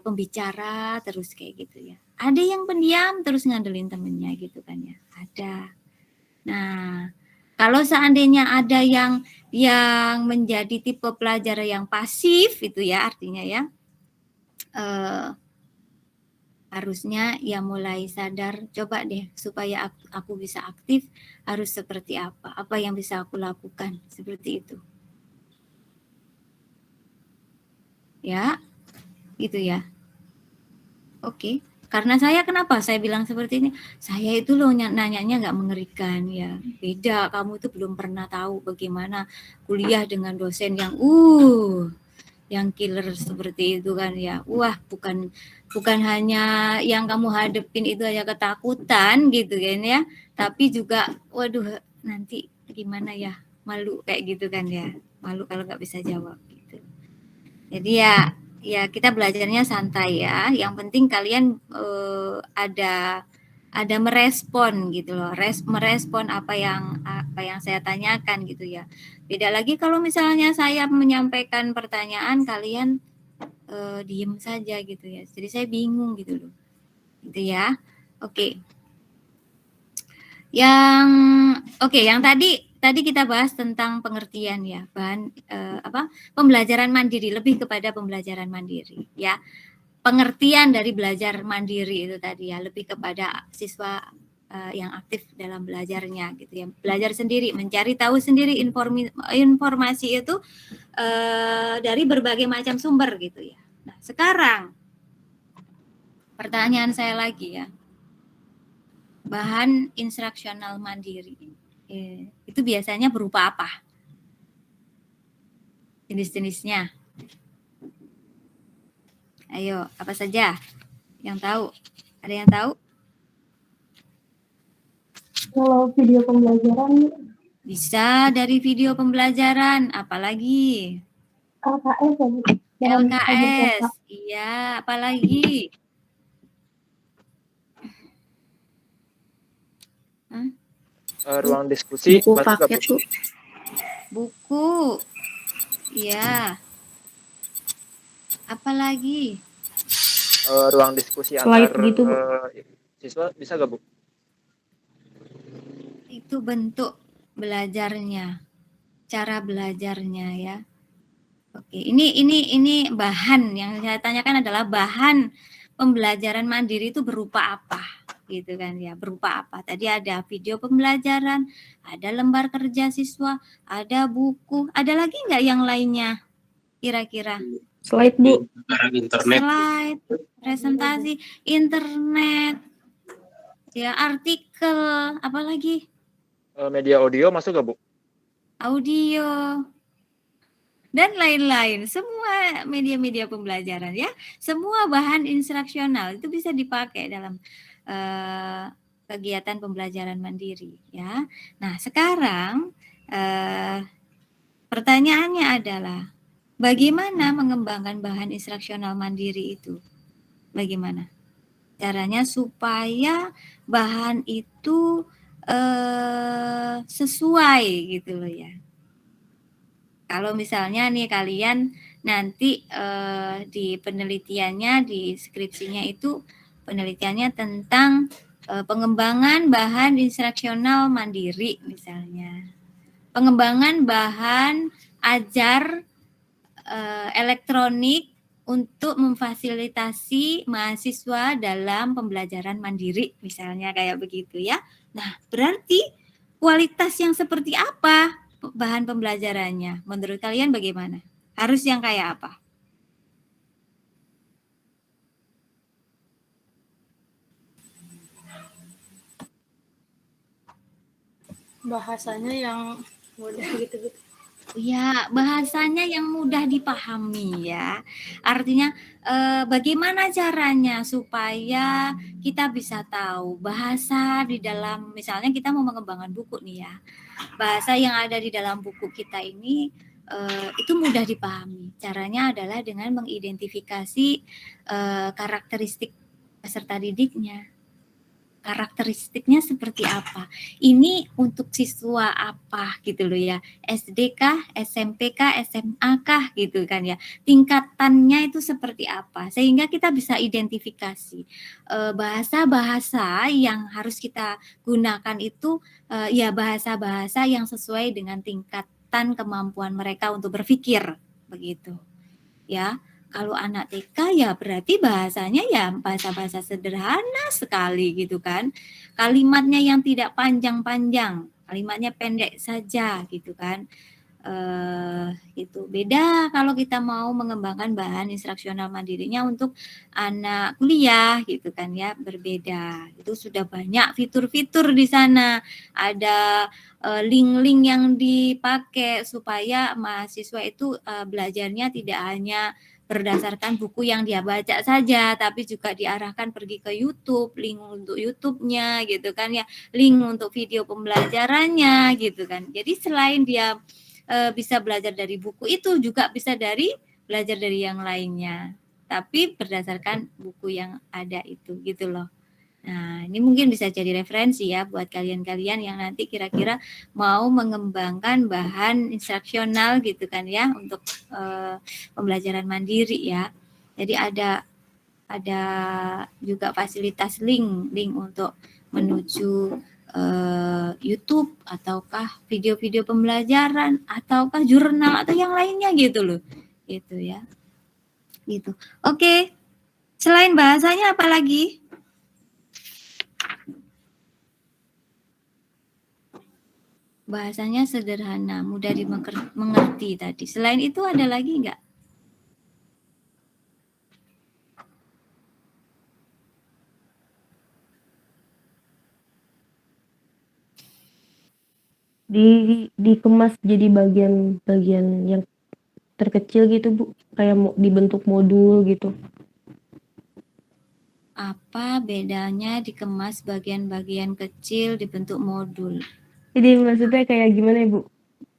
pembicara terus kayak gitu ya. Ada yang pendiam terus ngandelin temennya gitu kan ya. Ada. Nah, kalau seandainya ada yang menjadi tipe pelajar yang pasif itu ya, artinya ya harusnya ya mulai sadar, coba deh supaya aku bisa aktif harus seperti apa yang bisa aku lakukan, seperti itu. Ya, gitu ya. Oke. Karena saya kenapa saya bilang seperti ini? Saya itu loh nanyanya nggak mengerikan ya. Beda, kamu itu belum pernah tahu bagaimana kuliah dengan dosen yang killer seperti itu kan ya. Wah, bukan hanya yang kamu hadepin itu hanya ketakutan gitu kan ya, tapi juga waduh nanti gimana ya, malu kayak gitu kan ya. Malu kalau nggak bisa jawab gitu. Jadi ya kita belajarnya santai ya. Yang penting kalian ada merespon gitu loh, merespon apa yang saya tanyakan gitu ya. Beda lagi kalau misalnya saya menyampaikan pertanyaan kalian diem saja gitu ya. Jadi saya bingung gitu loh. Gitu ya. Oke. Yang tadi kita bahas tentang pengertian ya, bahan pembelajaran mandiri, lebih kepada pembelajaran mandiri ya. Pengertian dari belajar mandiri itu tadi ya, lebih kepada siswa yang aktif dalam belajarnya gitu ya. Belajar sendiri, mencari tahu sendiri informasi itu dari berbagai macam sumber gitu ya. Nah, sekarang pertanyaan saya lagi ya. Bahan instruksional mandiri itu biasanya berupa apa? Jenis-jenisnya. Ayo, apa saja yang tahu? Ada yang tahu? Kalau video pembelajaran bisa dari video pembelajaran, apalagi? LKS ya, Bu. LKS, iya, apalagi? Ruang diskusi, buku paket, Bu. Buku, iya. Apalagi? Ruang diskusi Slide antar gitu, Bu. siswa bisa gak, Bu? Itu bentuk belajarnya, cara belajarnya ya. Oke, ini bahan yang saya tanyakan adalah bahan pembelajaran mandiri itu berupa apa, gitu kan ya, berupa apa? Tadi ada video pembelajaran, ada lembar kerja siswa, ada buku, ada lagi nggak yang lainnya? Kira-kira? Slide, Bu. Internet. Slide, presentasi, internet, ya artikel, apa lagi? Media audio masuk gak, Bu? Audio, dan lain-lain. Semua media-media pembelajaran ya. Semua bahan instruksional itu bisa dipakai dalam kegiatan pembelajaran mandiri ya. Nah, sekarang pertanyaannya adalah bagaimana mengembangkan bahan instruksional mandiri itu? Bagaimana caranya supaya bahan itu sesuai gitu loh ya. Kalau misalnya nih kalian nanti di penelitiannya, di skripsinya itu penelitiannya tentang pengembangan bahan instruksional mandiri misalnya. Pengembangan bahan ajar elektronik untuk memfasilitasi mahasiswa dalam pembelajaran mandiri misalnya kayak begitu ya. Nah, berarti kualitas yang seperti apa bahan pembelajarannya? Menurut kalian bagaimana? Harus yang kayak apa? Bahasanya yang mudah gitu-gitu. Ya, bahasanya yang mudah dipahami ya. Artinya bagaimana caranya supaya kita bisa tahu bahasa di dalam, misalnya kita mau mengembangkan buku nih ya. Bahasa yang ada di dalam buku kita ini itu mudah dipahami. Caranya adalah dengan mengidentifikasi karakteristik peserta didiknya. Karakteristiknya seperti apa? Ini untuk siswa apa gitu loh ya? SD kah, SMP kah, SMA kah gitu kan ya? Tingkatannya itu seperti apa? Sehingga kita bisa identifikasi bahasa-bahasa yang harus kita gunakan itu ya bahasa-bahasa yang sesuai dengan tingkatan kemampuan mereka untuk berpikir begitu. Ya. Kalau anak TK ya berarti bahasanya ya bahasa-bahasa sederhana sekali gitu kan. Kalimatnya yang tidak panjang-panjang, kalimatnya pendek saja gitu kan. Itu beda kalau kita mau mengembangkan bahan instruksional mandirinya untuk anak kuliah gitu kan ya, berbeda. Itu sudah banyak fitur-fitur di sana. Ada link-link yang dipakai supaya mahasiswa itu belajarnya tidak hanya berdasarkan buku yang dia baca saja, tapi juga diarahkan pergi ke YouTube, link untuk YouTube-nya gitu kan ya, link untuk video pembelajarannya gitu kan. Jadi selain dia bisa belajar dari buku itu, juga bisa belajar dari yang lainnya, tapi berdasarkan buku yang ada itu gitu loh. Nah, ini mungkin bisa jadi referensi ya buat kalian-kalian yang nanti kira-kira mau mengembangkan bahan instruksional gitu kan ya untuk pembelajaran mandiri ya. Jadi ada juga fasilitas link untuk menuju YouTube ataukah video-video pembelajaran ataukah jurnal atau yang lainnya gitu loh. Gitu ya. Gitu. Oke. Selain bahasanya apa lagi? Bahasanya sederhana, mudah dimengerti tadi. Selain itu ada lagi enggak? Dikemas jadi bagian-bagian yang terkecil gitu Bu, kayak dibentuk modul gitu. Apa bedanya dikemas bagian-bagian kecil dibentuk modul? Jadi maksudnya kayak gimana ya Bu?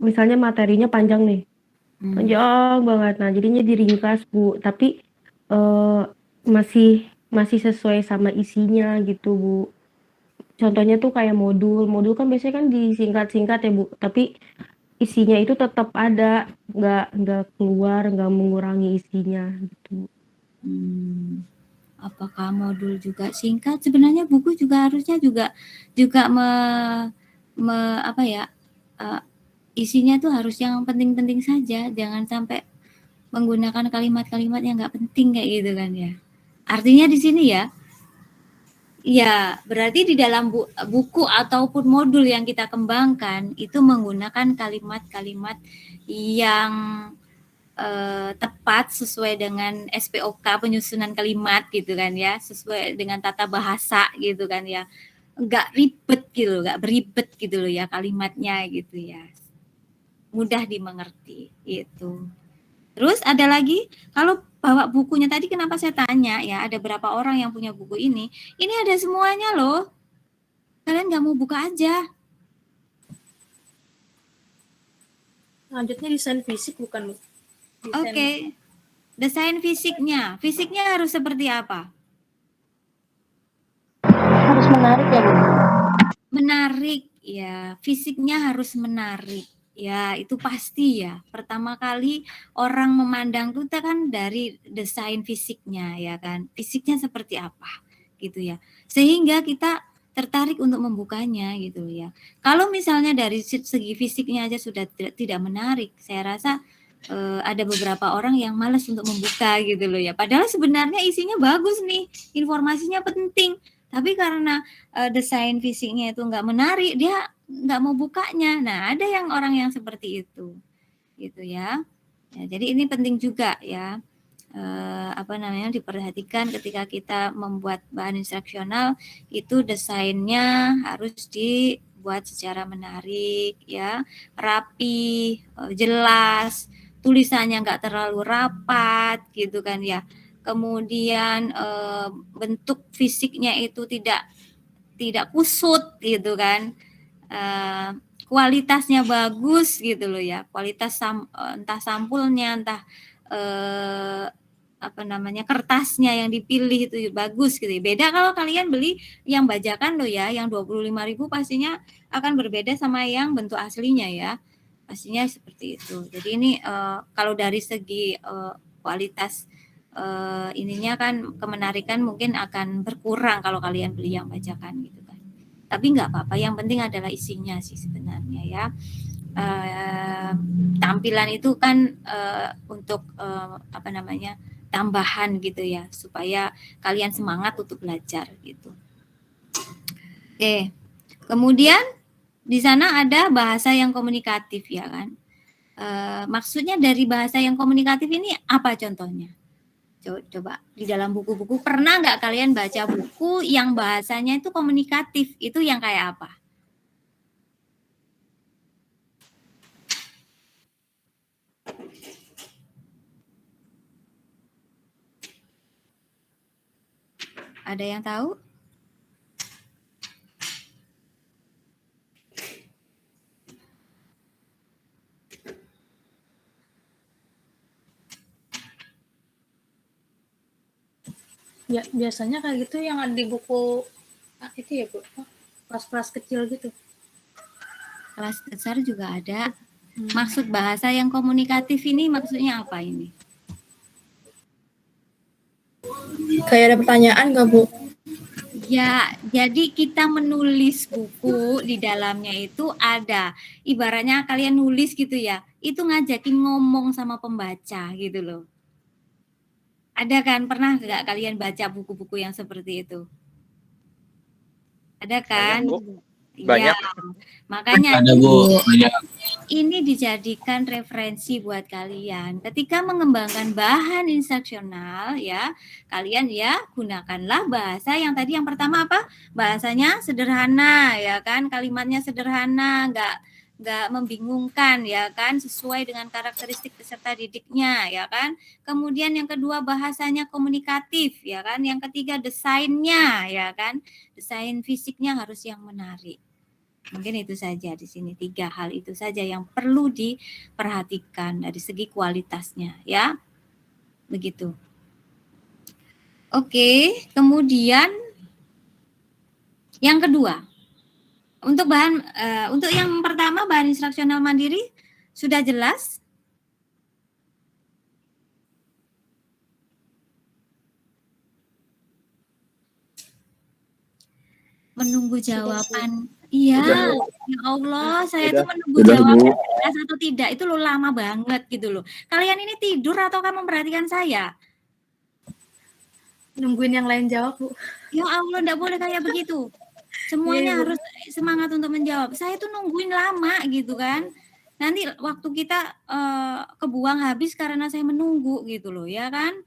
Misalnya materinya panjang nih, panjang banget. Nah jadinya diringkas Bu, tapi masih sesuai sama isinya gitu Bu. Contohnya tuh kayak modul kan biasanya kan disingkat-singkat ya Bu, tapi isinya itu tetap ada, nggak keluar, nggak mengurangi isinya gitu. Apakah modul juga singkat? Sebenarnya buku juga harusnya juga isinya tuh harus yang penting-penting saja, jangan sampai menggunakan kalimat-kalimat yang nggak penting kayak gitu kan ya. Artinya di sini ya berarti di dalam buku ataupun modul yang kita kembangkan itu menggunakan kalimat-kalimat yang tepat sesuai dengan SPOK penyusunan kalimat gitu kan ya, sesuai dengan tata bahasa gitu kan ya, nggak ribet gitu, nggak beribet gitu loh ya kalimatnya gitu ya, mudah dimengerti itu. Terus ada lagi, kalau bawa bukunya tadi kenapa saya tanya ya, ada berapa orang yang punya buku ini ada semuanya loh, kalian nggak mau buka aja. Lanjutnya desain fisik bukan Bu? Oke. Desain fisiknya harus seperti apa? Harus menarik ya Bu? Menarik ya, fisiknya harus menarik. Ya, itu pasti ya. Pertama kali orang memandang itu kan dari desain fisiknya ya kan. Fisiknya seperti apa gitu ya. Sehingga kita tertarik untuk membukanya gitu ya. Kalau misalnya dari segi fisiknya aja sudah tidak menarik, saya rasa ada beberapa orang yang malas untuk membuka gitu loh ya. Padahal sebenarnya isinya bagus nih, informasinya penting. Tapi karena desain fisiknya itu nggak menarik, dia nggak mau bukanya. Nah, ada yang orang yang seperti itu, gitu ya. Jadi ini penting juga ya, diperhatikan ketika kita membuat bahan instruksional itu desainnya harus dibuat secara menarik ya, rapi, jelas, tulisannya nggak terlalu rapat, gitu kan ya. Kemudian bentuk fisiknya itu tidak kusut gitu kan. Kualitasnya bagus gitu loh ya, kualitas entah sampulnya, entah kertasnya yang dipilih itu bagus gitu. Beda kalau kalian beli yang bajakan loh ya, yang 25.000 pastinya akan berbeda sama yang bentuk aslinya ya, pastinya seperti itu. Jadi ini kalau dari segi kualitas ininya kan kemenarikan mungkin akan berkurang kalau kalian beli yang bajakan gitu kan. Tapi nggak apa-apa, yang penting adalah isinya sih sebenarnya ya. Tampilan itu kan untuk tambahan gitu ya, supaya kalian semangat untuk belajar gitu. Oke, kemudian di sana ada bahasa yang komunikatif ya kan. Maksudnya dari bahasa yang komunikatif ini apa contohnya? Coba di dalam buku-buku, pernah nggak kalian baca buku yang bahasanya itu komunikatif? Itu yang kayak apa? Ada yang tahu? Ya, biasanya kayak gitu yang ada di buku itu ya Bu, kelas-kelas kecil gitu. Kelas besar juga ada. Maksud bahasa yang komunikatif ini maksudnya apa ini? Kayak ada pertanyaan nggak Bu? Ya, jadi kita menulis buku di dalamnya itu ada, ibaratnya kalian nulis gitu ya, itu ngajakin ngomong sama pembaca gitu loh. Ada kan, pernah nggak kalian baca buku-buku yang seperti itu? Ada kan? Banyak. Ya, makanya Ada Bu, banyak. ini dijadikan referensi buat kalian. Ketika mengembangkan bahan instruksional ya, kalian ya gunakanlah bahasa yang tadi yang pertama apa? Bahasanya sederhana ya kan, kalimatnya sederhana, nggak membingungkan ya kan, sesuai dengan karakteristik peserta didiknya ya kan. Kemudian yang kedua bahasanya komunikatif ya kan. Yang ketiga desainnya ya kan, desain fisiknya harus yang menarik. Mungkin itu saja di sini, 3 hal itu saja yang perlu diperhatikan dari segi kualitasnya ya. Begitu. Oke, kemudian yang kedua. Untuk untuk yang pertama bahan instruksional mandiri sudah jelas? Menunggu jawaban. Iya, ya Allah, saya tuh menunggu jawaban jelas atau tidak itu loh lama banget gitu loh. Kalian ini tidur atau kamu memperhatikan saya? Nungguin yang lain jawab Bu. Ya Allah, enggak boleh kayak begitu. Semuanya harus semangat untuk menjawab. Saya tuh nungguin lama gitu kan. Nanti waktu kita kebuang habis karena saya menunggu gitu loh, ya kan?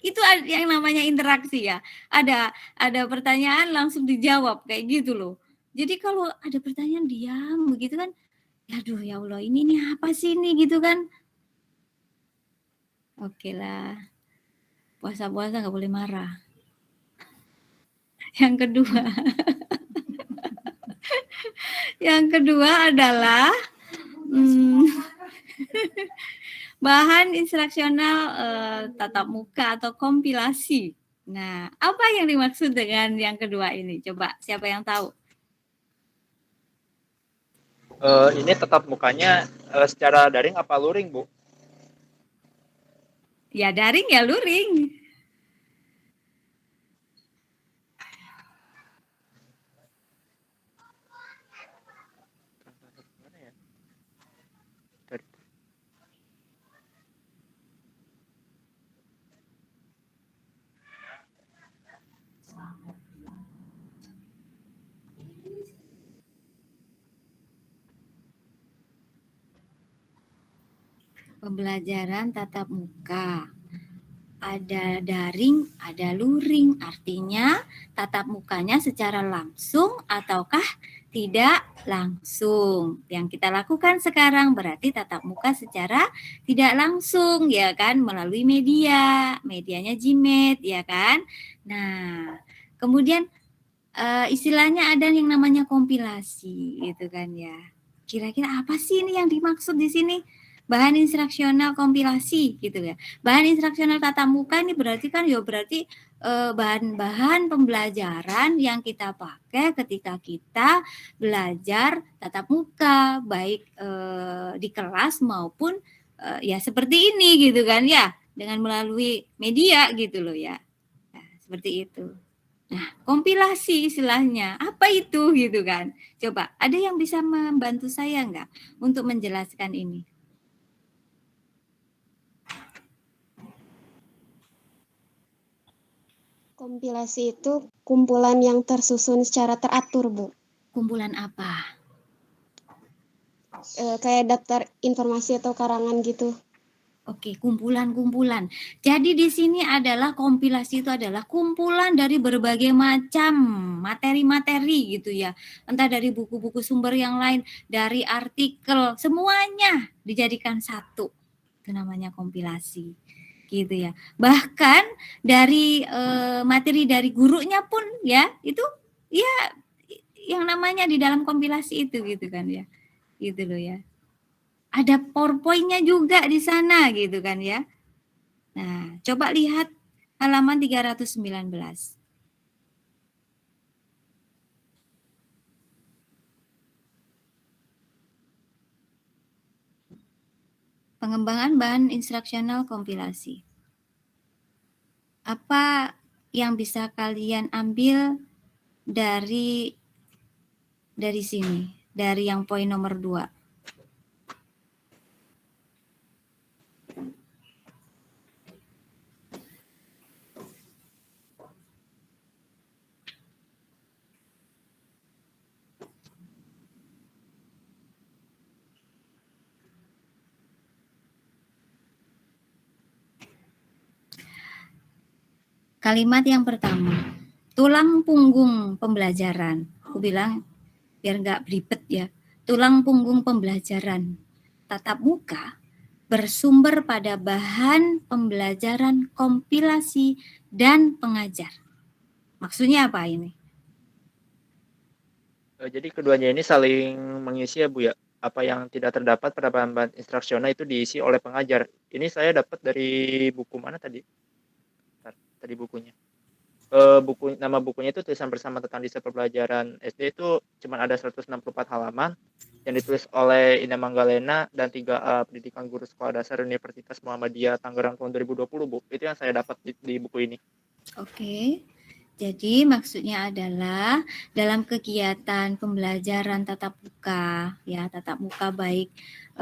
Itu yang namanya interaksi ya. Ada pertanyaan langsung dijawab kayak gitu loh. Jadi kalau ada pertanyaan diam begitu kan, aduh ya Allah ini apa sih ini gitu kan. Oke lah. Puasa-puasa nggak boleh marah. Yang kedua. Yang kedua adalah bahan instruksional tatap muka atau kompilasi. Nah, apa yang dimaksud dengan yang kedua ini? Coba siapa yang tahu? Ini tetap mukanya secara daring apa luring, Bu? Ya daring ya luring. Pembelajaran tatap muka. Ada daring, ada luring. Artinya tatap mukanya secara langsung ataukah tidak langsung. Yang kita lakukan sekarang berarti tatap muka secara tidak langsung, ya kan, melalui media. Medianya Gmeet, ya kan. Nah, kemudian istilahnya ada yang namanya kompilasi, gitu kan ya. Kira-kira apa sih ini yang dimaksud di sini? Bahan instruksional kompilasi gitu ya. Bahan instruksional tatap muka ini berarti kan ya berarti bahan-bahan pembelajaran yang kita pakai ketika kita belajar tatap muka, baik di kelas maupun ya seperti ini gitu kan ya, dengan melalui media gitu loh ya. Nah, seperti itu. Nah, kompilasi istilahnya, apa itu gitu kan? Coba, ada yang bisa membantu saya enggak untuk menjelaskan ini? Kompilasi itu kumpulan yang tersusun secara teratur, Bu. Kumpulan apa? Kayak daftar informasi atau karangan gitu. Oke, kumpulan-kumpulan. Jadi di sini adalah kompilasi itu adalah kumpulan dari berbagai macam materi-materi gitu ya. Entah dari buku-buku sumber yang lain, dari artikel, semuanya dijadikan satu. Itu namanya kompilasi. Gitu ya. Bahkan dari materi dari gurunya pun ya, itu ya yang namanya di dalam kompilasi itu gitu kan ya. Gitu loh ya. Ada PowerPoint-nya juga di sana gitu kan ya. Nah, coba lihat halaman 319. Pengembangan bahan instruksional kompilasi. Apa yang bisa kalian ambil dari sini, dari yang poin nomor 2? Kalimat yang pertama, tulang punggung pembelajaran. Aku bilang biar nggak belibet ya. Tulang punggung pembelajaran tatap muka bersumber pada bahan pembelajaran kompilasi dan pengajar. Maksudnya apa ini? Jadi keduanya ini saling mengisi ya, Bu ya. Apa yang tidak terdapat pada bahan-bahan instruksional itu diisi oleh pengajar. Ini saya dapat dari buku mana tadi? Tadi bukunya. Nama bukunya itu tulisan bersama tentang desain pembelajaran SD itu cuma ada 164 halaman yang ditulis oleh Ina Manggalena dan 3A Pendidikan Guru Sekolah Dasar Universitas Muhammadiyah Tangerang tahun 2020, Bu. Itu yang saya dapat di buku ini. Oke. Jadi maksudnya adalah dalam kegiatan pembelajaran tatap muka, ya tatap muka baik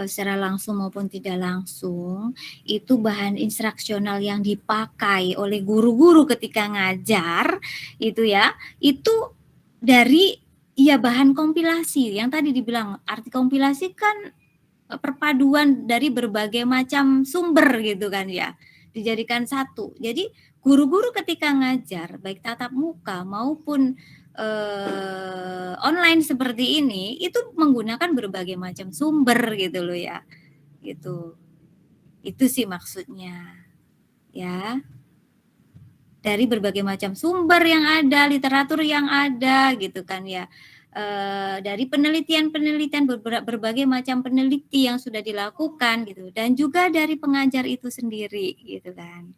secara langsung maupun tidak langsung, itu bahan instruksional yang dipakai oleh guru-guru ketika ngajar, itu ya, itu dari ya bahan kompilasi. Yang tadi dibilang arti kompilasi kan perpaduan dari berbagai macam sumber gitu kan ya, dijadikan satu. Jadi guru-guru ketika ngajar, baik tatap muka maupun online seperti ini, itu menggunakan berbagai macam sumber gitu loh ya. Gitu. Itu sih maksudnya. Ya. Dari berbagai macam sumber yang ada, literatur yang ada gitu kan ya. Dari penelitian-penelitian berbagai macam peneliti yang sudah dilakukan gitu, dan juga dari pengajar itu sendiri gitu kan.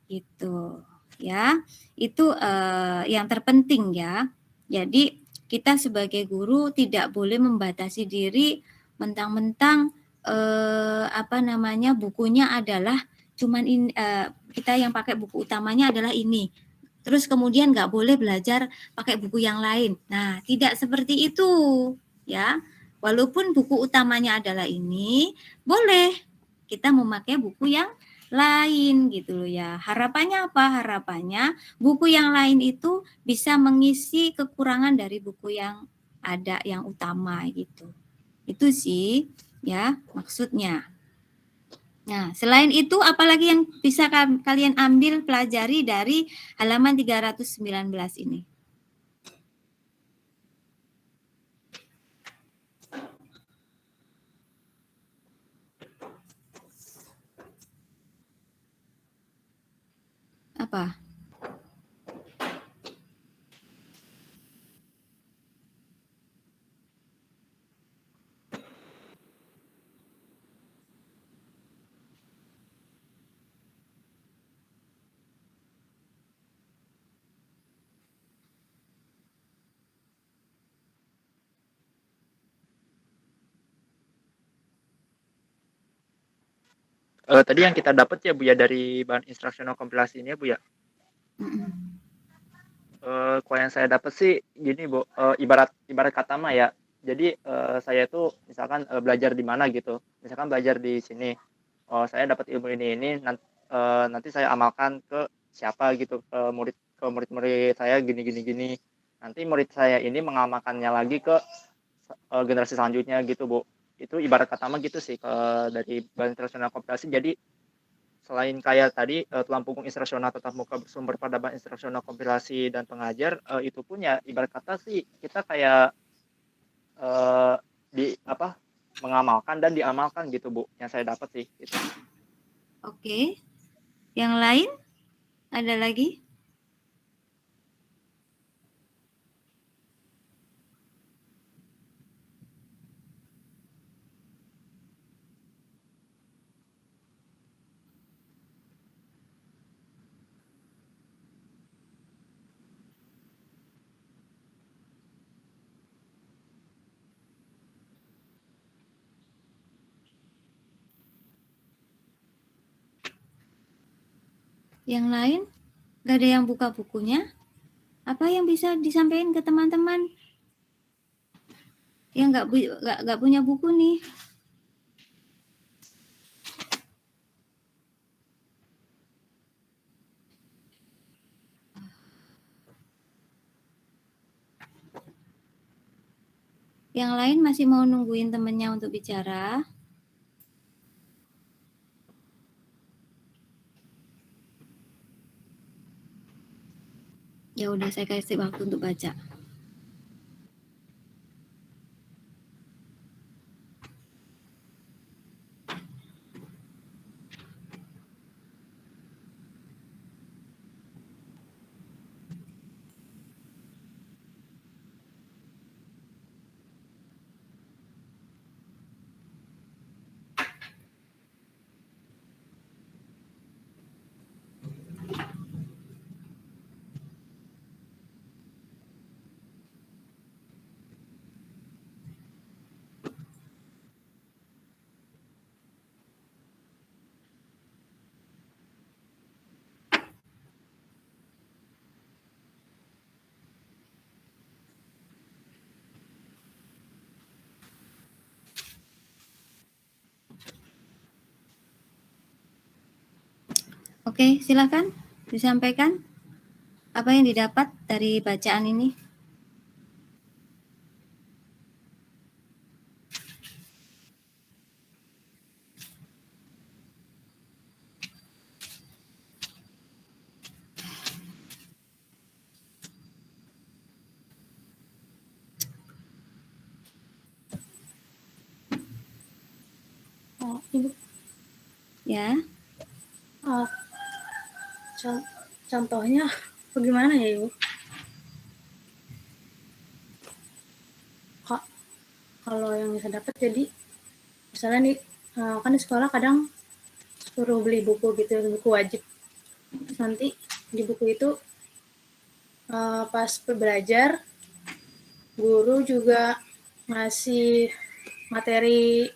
Itu ya, itu yang terpenting ya. Jadi kita sebagai guru tidak boleh membatasi diri mentang-mentang bukunya adalah cuman kita yang pakai buku utamanya adalah ini. Terus kemudian nggak boleh belajar pakai buku yang lain. Nah, tidak seperti itu, ya. Walaupun buku utamanya adalah ini, boleh kita memakai buku yang lain gitu loh ya. Harapannya apa? Harapannya buku yang lain itu bisa mengisi kekurangan dari buku yang ada yang utama gitu. Itu sih ya maksudnya. Nah, selain itu apalagi yang bisa kalian ambil pelajari dari halaman 319 ini? Apa? Tadi yang kita dapat ya Bu ya dari bahan instruksional kompilasi ini ya Bu ya. Kalau yang saya dapat sih gini Bu, ibarat kata mah ya. Jadi saya itu misalkan belajar di mana gitu. Misalkan belajar di sini. Saya dapat ilmu ini nanti saya amalkan ke siapa gitu, ke murid-murid saya gini. Nanti murid saya ini mengamalkannya lagi ke generasi selanjutnya gitu Bu. Itu ibarat kata mah gitu sih dari bahan instruksional kompilasi. Jadi selain kayak tadi tulang punggung instruksional tatap muka bersumber pada bahan instruksional kompilasi dan pengajar, itu pun ya ibarat kata sih kita kayak mengamalkan dan diamalkan gitu Bu, yang saya dapat sih gitu. Oke. Yang lain ada lagi? Yang lain? Gak ada yang buka bukunya? Apa yang bisa disampaikan ke teman-teman yang nggak punya buku nih? Yang lain masih mau nungguin temennya untuk bicara? Ya udah, saya kasih waktu untuk baca. Oke, silakan disampaikan apa yang didapat dari bacaan ini. Ibu. Ya. Contohnya bagaimana ya Ibu? Kalau yang saya dapat jadi misalnya nih kan di sekolah kadang suruh beli buku gitu, buku wajib. Terus nanti di buku itu pas belajar guru juga ngasih materi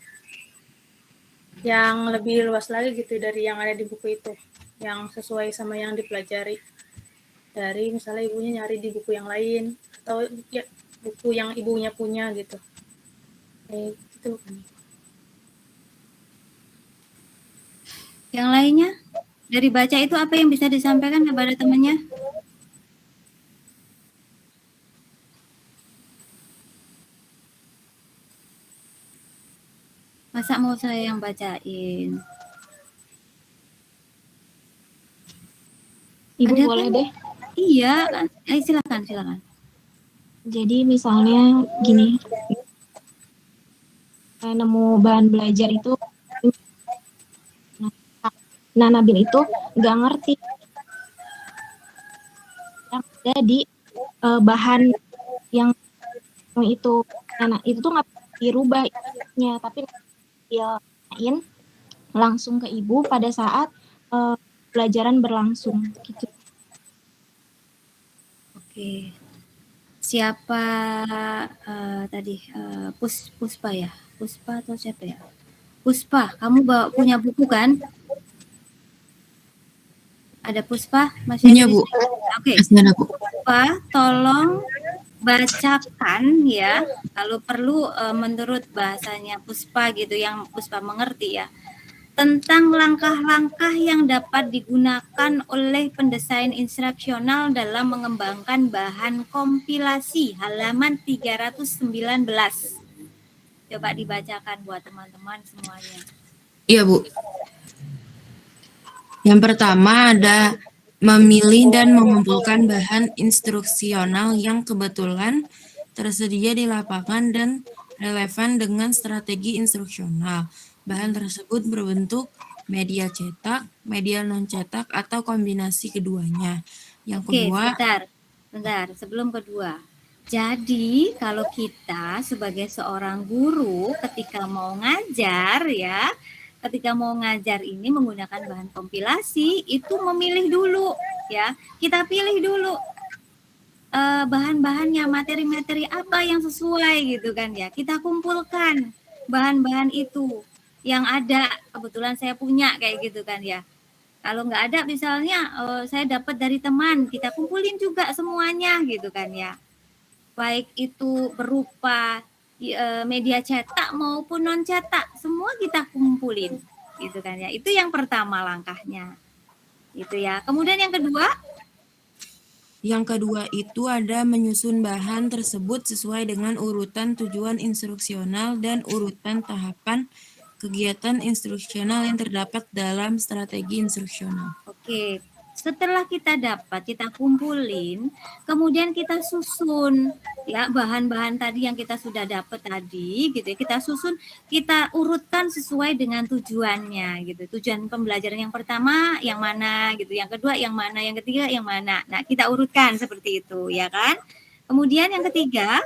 yang lebih luas lagi gitu dari yang ada di buku itu, yang sesuai sama yang dipelajari. Dari misalnya ibunya nyari di buku yang lain atau ya, buku yang ibunya punya gitu. Kayak gitu. Yang lainnya dari baca itu apa yang bisa disampaikan kepada temannya? Masa mau saya yang bacain? Ibu Ada boleh kan? deh. Iya, silakan. Jadi misalnya gini, nemu bahan belajar itu, nah Nabil itu nggak ngerti yang ada di bahan yang itu. Nah itu tuh nggak dirubah nya, tapi dia langsung ke ibu pada saat pelajaran berlangsung gitu. Oke. Siapa tadi Puspa ya? Puspa atau siapa ya? Puspa, kamu punya buku kan? Ada Puspa? Masih Punya, ada di Bu. sini? Oke. Asmana, Bu. Puspa, tolong bacakan ya. Kalau perlu menurut bahasanya Puspa gitu, yang Puspa mengerti ya. Tentang langkah-langkah yang dapat digunakan oleh pendesain instruksional dalam mengembangkan bahan kompilasi, halaman 319. Coba dibacakan buat teman-teman semuanya. Iya, Bu. Yang pertama ada memilih dan mengumpulkan bahan instruksional yang kebetulan tersedia di lapangan dan relevan dengan strategi instruksional. Bahan tersebut berbentuk media cetak, media non-cetak, atau kombinasi keduanya. Yang kedua, Bentar, sebelum kedua. Jadi, kalau kita sebagai seorang guru ketika mau ngajar ya, ketika mau ngajar ini menggunakan bahan kompilasi, itu memilih dulu ya. Kita pilih dulu bahan-bahannya, materi-materi apa yang sesuai gitu kan ya. Kita kumpulkan bahan-bahan itu yang ada, kebetulan saya punya kayak gitu kan ya. Kalau nggak ada misalnya saya dapat dari teman, kita kumpulin juga semuanya gitu kan ya. Baik itu berupa media cetak maupun non cetak, semua kita kumpulin gitu kan ya. Itu yang pertama langkahnya. Itu ya. Kemudian yang kedua? Yang kedua itu ada menyusun bahan tersebut sesuai dengan urutan tujuan instruksional dan urutan tahapan kegiatan instruksional yang terdapat dalam strategi instruksional. Oke, setelah kita dapat, kita kumpulin, kemudian kita susun ya bahan-bahan tadi yang kita sudah dapat tadi gitu ya. Kita susun, kita urutkan sesuai dengan tujuannya gitu. Tujuan pembelajaran yang pertama yang mana gitu, yang kedua yang mana, yang ketiga yang mana. Nah, kita urutkan seperti itu ya kan. Kemudian yang ketiga,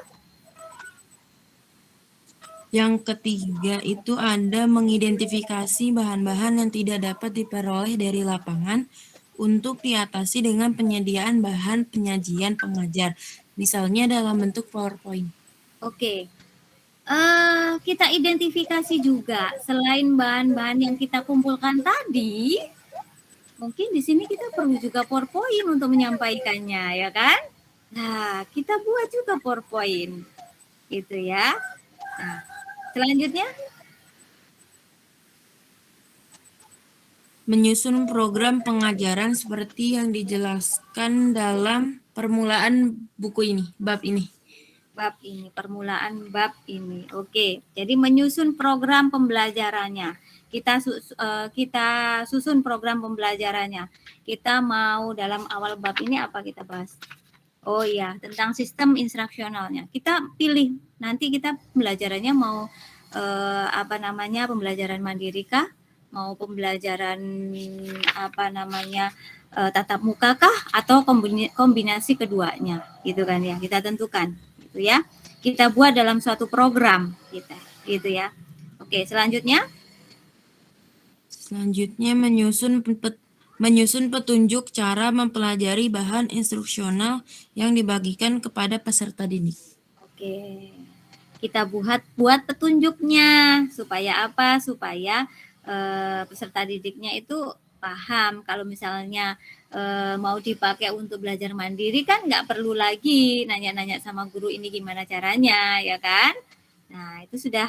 Yang ketiga itu ada mengidentifikasi bahan-bahan yang tidak dapat diperoleh dari lapangan untuk diatasi dengan penyediaan bahan penyajian pengajar, misalnya dalam bentuk PowerPoint. Oke. Kita identifikasi juga selain bahan-bahan yang kita kumpulkan tadi, mungkin di sini kita perlu juga PowerPoint untuk menyampaikannya, ya kan? Nah, kita buat juga PowerPoint, gitu ya. Nah, selanjutnya, menyusun program pengajaran seperti yang dijelaskan dalam permulaan buku ini, bab ini. Permulaan bab ini. Oke, jadi menyusun program pembelajarannya. Kita susun program pembelajarannya. Kita mau dalam awal bab ini apa kita bahas? Oh iya, tentang sistem instruksionalnya. Kita pilih nanti kita pembelajarannya mau pembelajaran mandiri kah? Mau pembelajaran tatap muka kah? Atau kombinasi keduanya, gitu kan ya. Kita tentukan, gitu ya. Kita buat dalam suatu program kita, gitu ya. Oke, selanjutnya. Selanjutnya menyusun petunjuk cara mempelajari bahan instruksional yang dibagikan kepada peserta didik. Oke. Kita buat petunjuknya supaya apa? Supaya peserta didiknya itu paham kalau misalnya mau dipakai untuk belajar mandiri kan nggak perlu lagi nanya-nanya sama guru ini gimana caranya, ya kan? Nah, itu sudah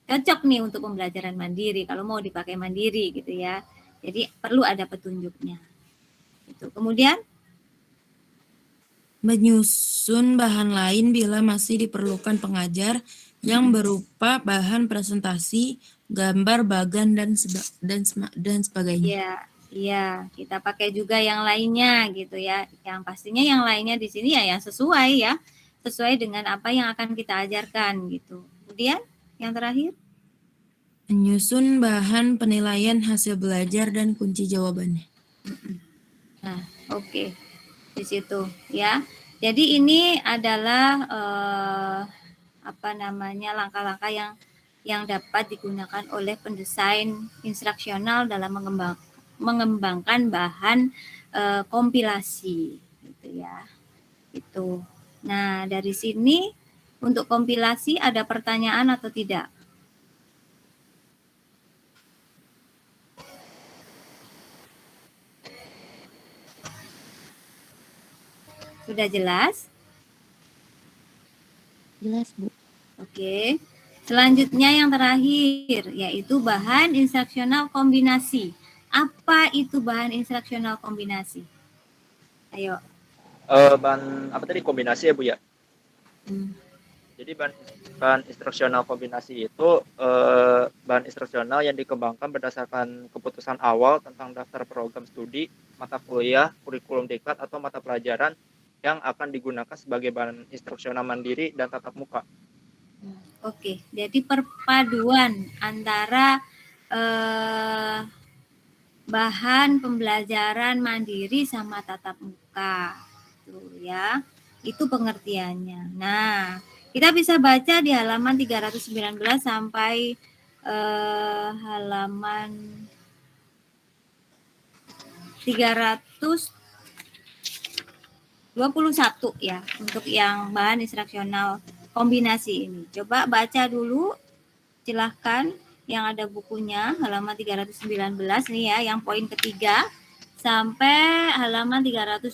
cocok nih untuk pembelajaran mandiri kalau mau dipakai mandiri gitu ya. Jadi perlu ada petunjuknya. Itu. Kemudian Menyusun bahan lain bila masih diperlukan pengajar yang berupa bahan presentasi, gambar, bagan, dan sebagainya. Iya, kita pakai juga yang lainnya gitu ya. Yang pastinya yang lainnya di sini ya yang sesuai ya. Sesuai dengan apa yang akan kita ajarkan gitu. Kemudian yang terakhir, Menyusun bahan penilaian hasil belajar dan kunci jawabannya. nah, oke. Di situ ya. Jadi ini adalah langkah-langkah yang dapat digunakan oleh pendesain instruksional dalam mengembangkan bahan kompilasi gitu ya. Itu. Nah, dari sini untuk kompilasi ada pertanyaan atau tidak? Sudah jelas? Jelas, Bu. Oke. Selanjutnya yang terakhir, yaitu bahan instruksional kombinasi. Apa itu bahan instruksional kombinasi? Ayo. Bahan apa tadi, kombinasi ya Bu ya? Jadi bahan instruksional kombinasi itu bahan instruksional yang dikembangkan berdasarkan keputusan awal tentang daftar program studi, mata kuliah, kurikulum diklat atau mata pelajaran yang akan digunakan sebagai bahan instruksional mandiri dan tatap muka. Oke, jadi perpaduan antara bahan pembelajaran mandiri sama tatap muka, tuh ya, itu pengertiannya. Nah, kita bisa baca di halaman 319 sampai halaman 321 ya untuk yang bahan instruksional kombinasi ini. Coba baca dulu, silahkan yang ada bukunya halaman 319 nih ya, yang poin ketiga sampai halaman 321.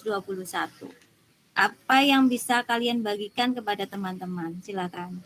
Apa yang bisa kalian bagikan kepada teman-teman? Silakan.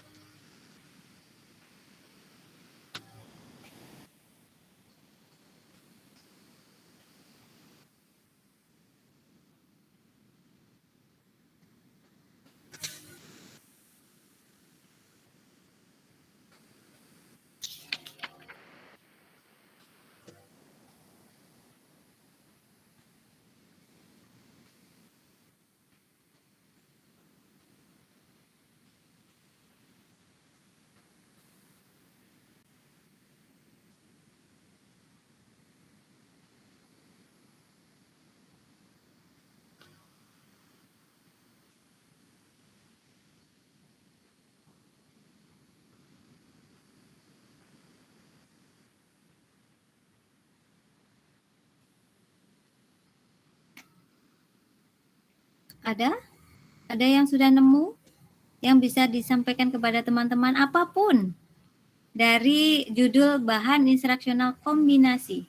Ada? Ada yang sudah nemu? Yang bisa disampaikan kepada teman-teman apapun dari judul bahan instruksional kombinasi.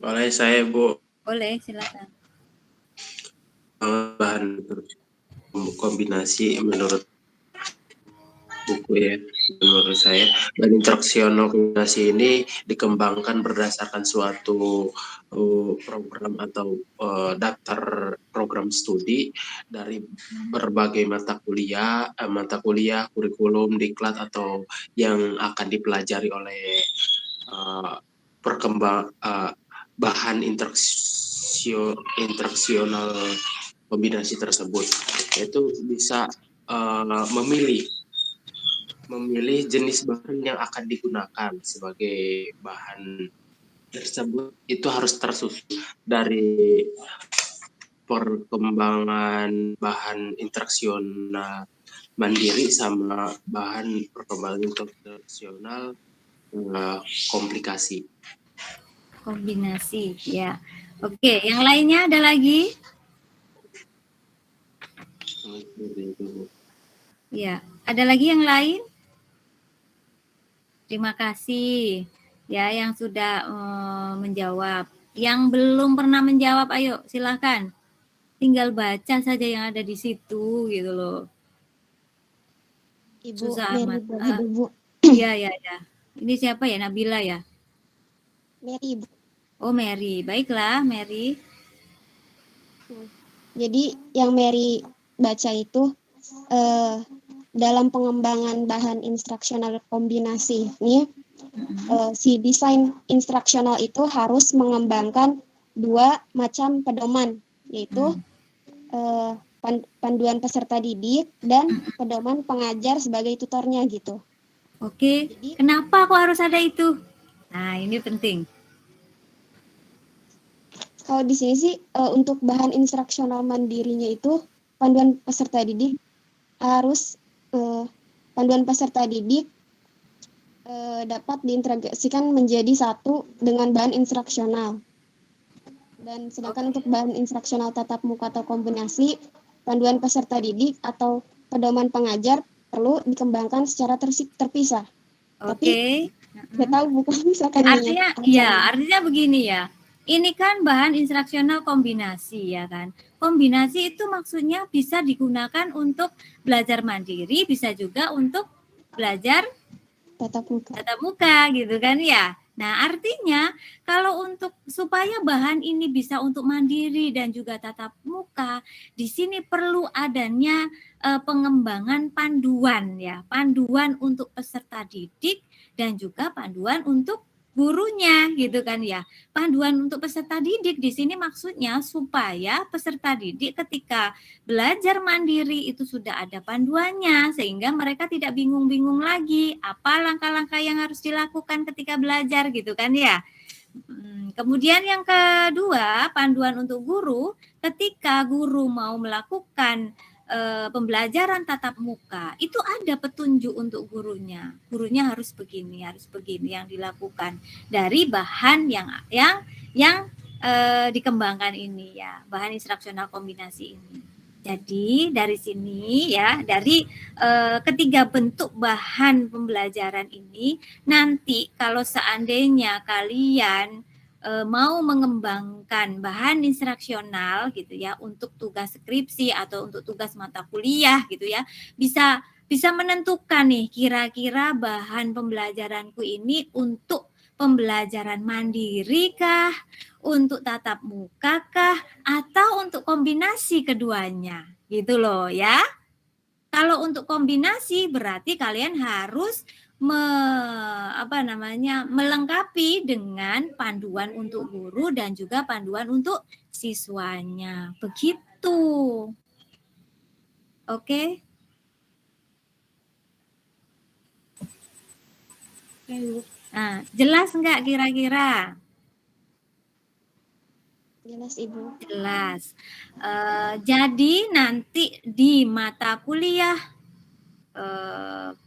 Boleh saya, Bu. Boleh, silakan. Bahan kombinasi menurut buku ya, menurut saya bahan instruksional kombinasi ini dikembangkan berdasarkan suatu program atau daftar program studi dari berbagai mata kuliah, kurikulum, diklat atau yang akan dipelajari oleh bahan instruksional kombinasi tersebut. Itu bisa memilih jenis bahan yang akan digunakan sebagai bahan tersebut itu harus tersusun dari perkembangan bahan interaksional mandiri sama bahan perkembangan interaksional komplikasi. Kombinasi, ya. Oke, yang lainnya ada lagi? Ya, ada lagi yang lain? Terima kasih ya yang sudah menjawab. Yang belum pernah menjawab, ayo silahkan. Tinggal baca saja yang ada di situ gitu loh. Ibu Susah Mary amat. boleh, Bu. Iya, ya. Ini siapa ya? Nabila ya? Mary, Bu. Oh, Mary. Baiklah, Mary. Jadi yang Mary baca itu dalam pengembangan bahan instruksional kombinasi ini si desain instruksional itu harus mengembangkan dua macam pedoman, yaitu panduan peserta didik dan pedoman pengajar sebagai tutornya gitu. Oke, kenapa kok harus ada itu? Nah, ini penting. Kalau di sini sih untuk bahan instruksional mandirinya itu panduan peserta didik harus panduan peserta didik dapat diintegrasikan menjadi satu dengan bahan instruksional. Dan sedangkan untuk bahan instruksional tatap muka atau kombinasi, panduan peserta didik atau pedoman pengajar perlu dikembangkan secara terpisah. Oke. Saya tahu bukan misalkan artinya begini ya. Ini kan bahan instruksional kombinasi ya kan. Kombinasi itu maksudnya bisa digunakan untuk belajar mandiri, bisa juga untuk belajar tatap muka gitu kan ya. Nah, artinya kalau untuk supaya bahan ini bisa untuk mandiri dan juga tatap muka, di sini perlu adanya pengembangan panduan ya, panduan untuk peserta didik dan juga panduan untuk gurunya gitu kan ya. Panduan untuk peserta didik di sini maksudnya supaya peserta didik ketika belajar mandiri itu sudah ada panduannya sehingga mereka tidak bingung-bingung lagi apa langkah-langkah yang harus dilakukan ketika belajar gitu kan ya. Kemudian yang kedua, panduan untuk guru ketika guru mau melakukan pembelajaran tatap muka itu ada petunjuk untuk gurunya. Gurunya harus begini yang dilakukan dari bahan yang dikembangkan ini ya, bahan instruksional kombinasi ini. Jadi dari sini ya, dari ketiga bentuk bahan pembelajaran ini nanti kalau seandainya kalian mau mengembangkan bahan instruksional gitu ya untuk tugas skripsi atau untuk tugas mata kuliah gitu ya, bisa menentukan nih kira-kira bahan pembelajaranku ini untuk pembelajaran mandiri kah, untuk tatap muka kah, atau untuk kombinasi keduanya gitu loh ya. Kalau untuk kombinasi berarti kalian harus melengkapi dengan panduan untuk guru dan juga panduan untuk siswanya. Begitu. Oke? Nah, jelas enggak kira-kira? Jelas, Ibu. Jelas. Jadi nanti di mata kuliah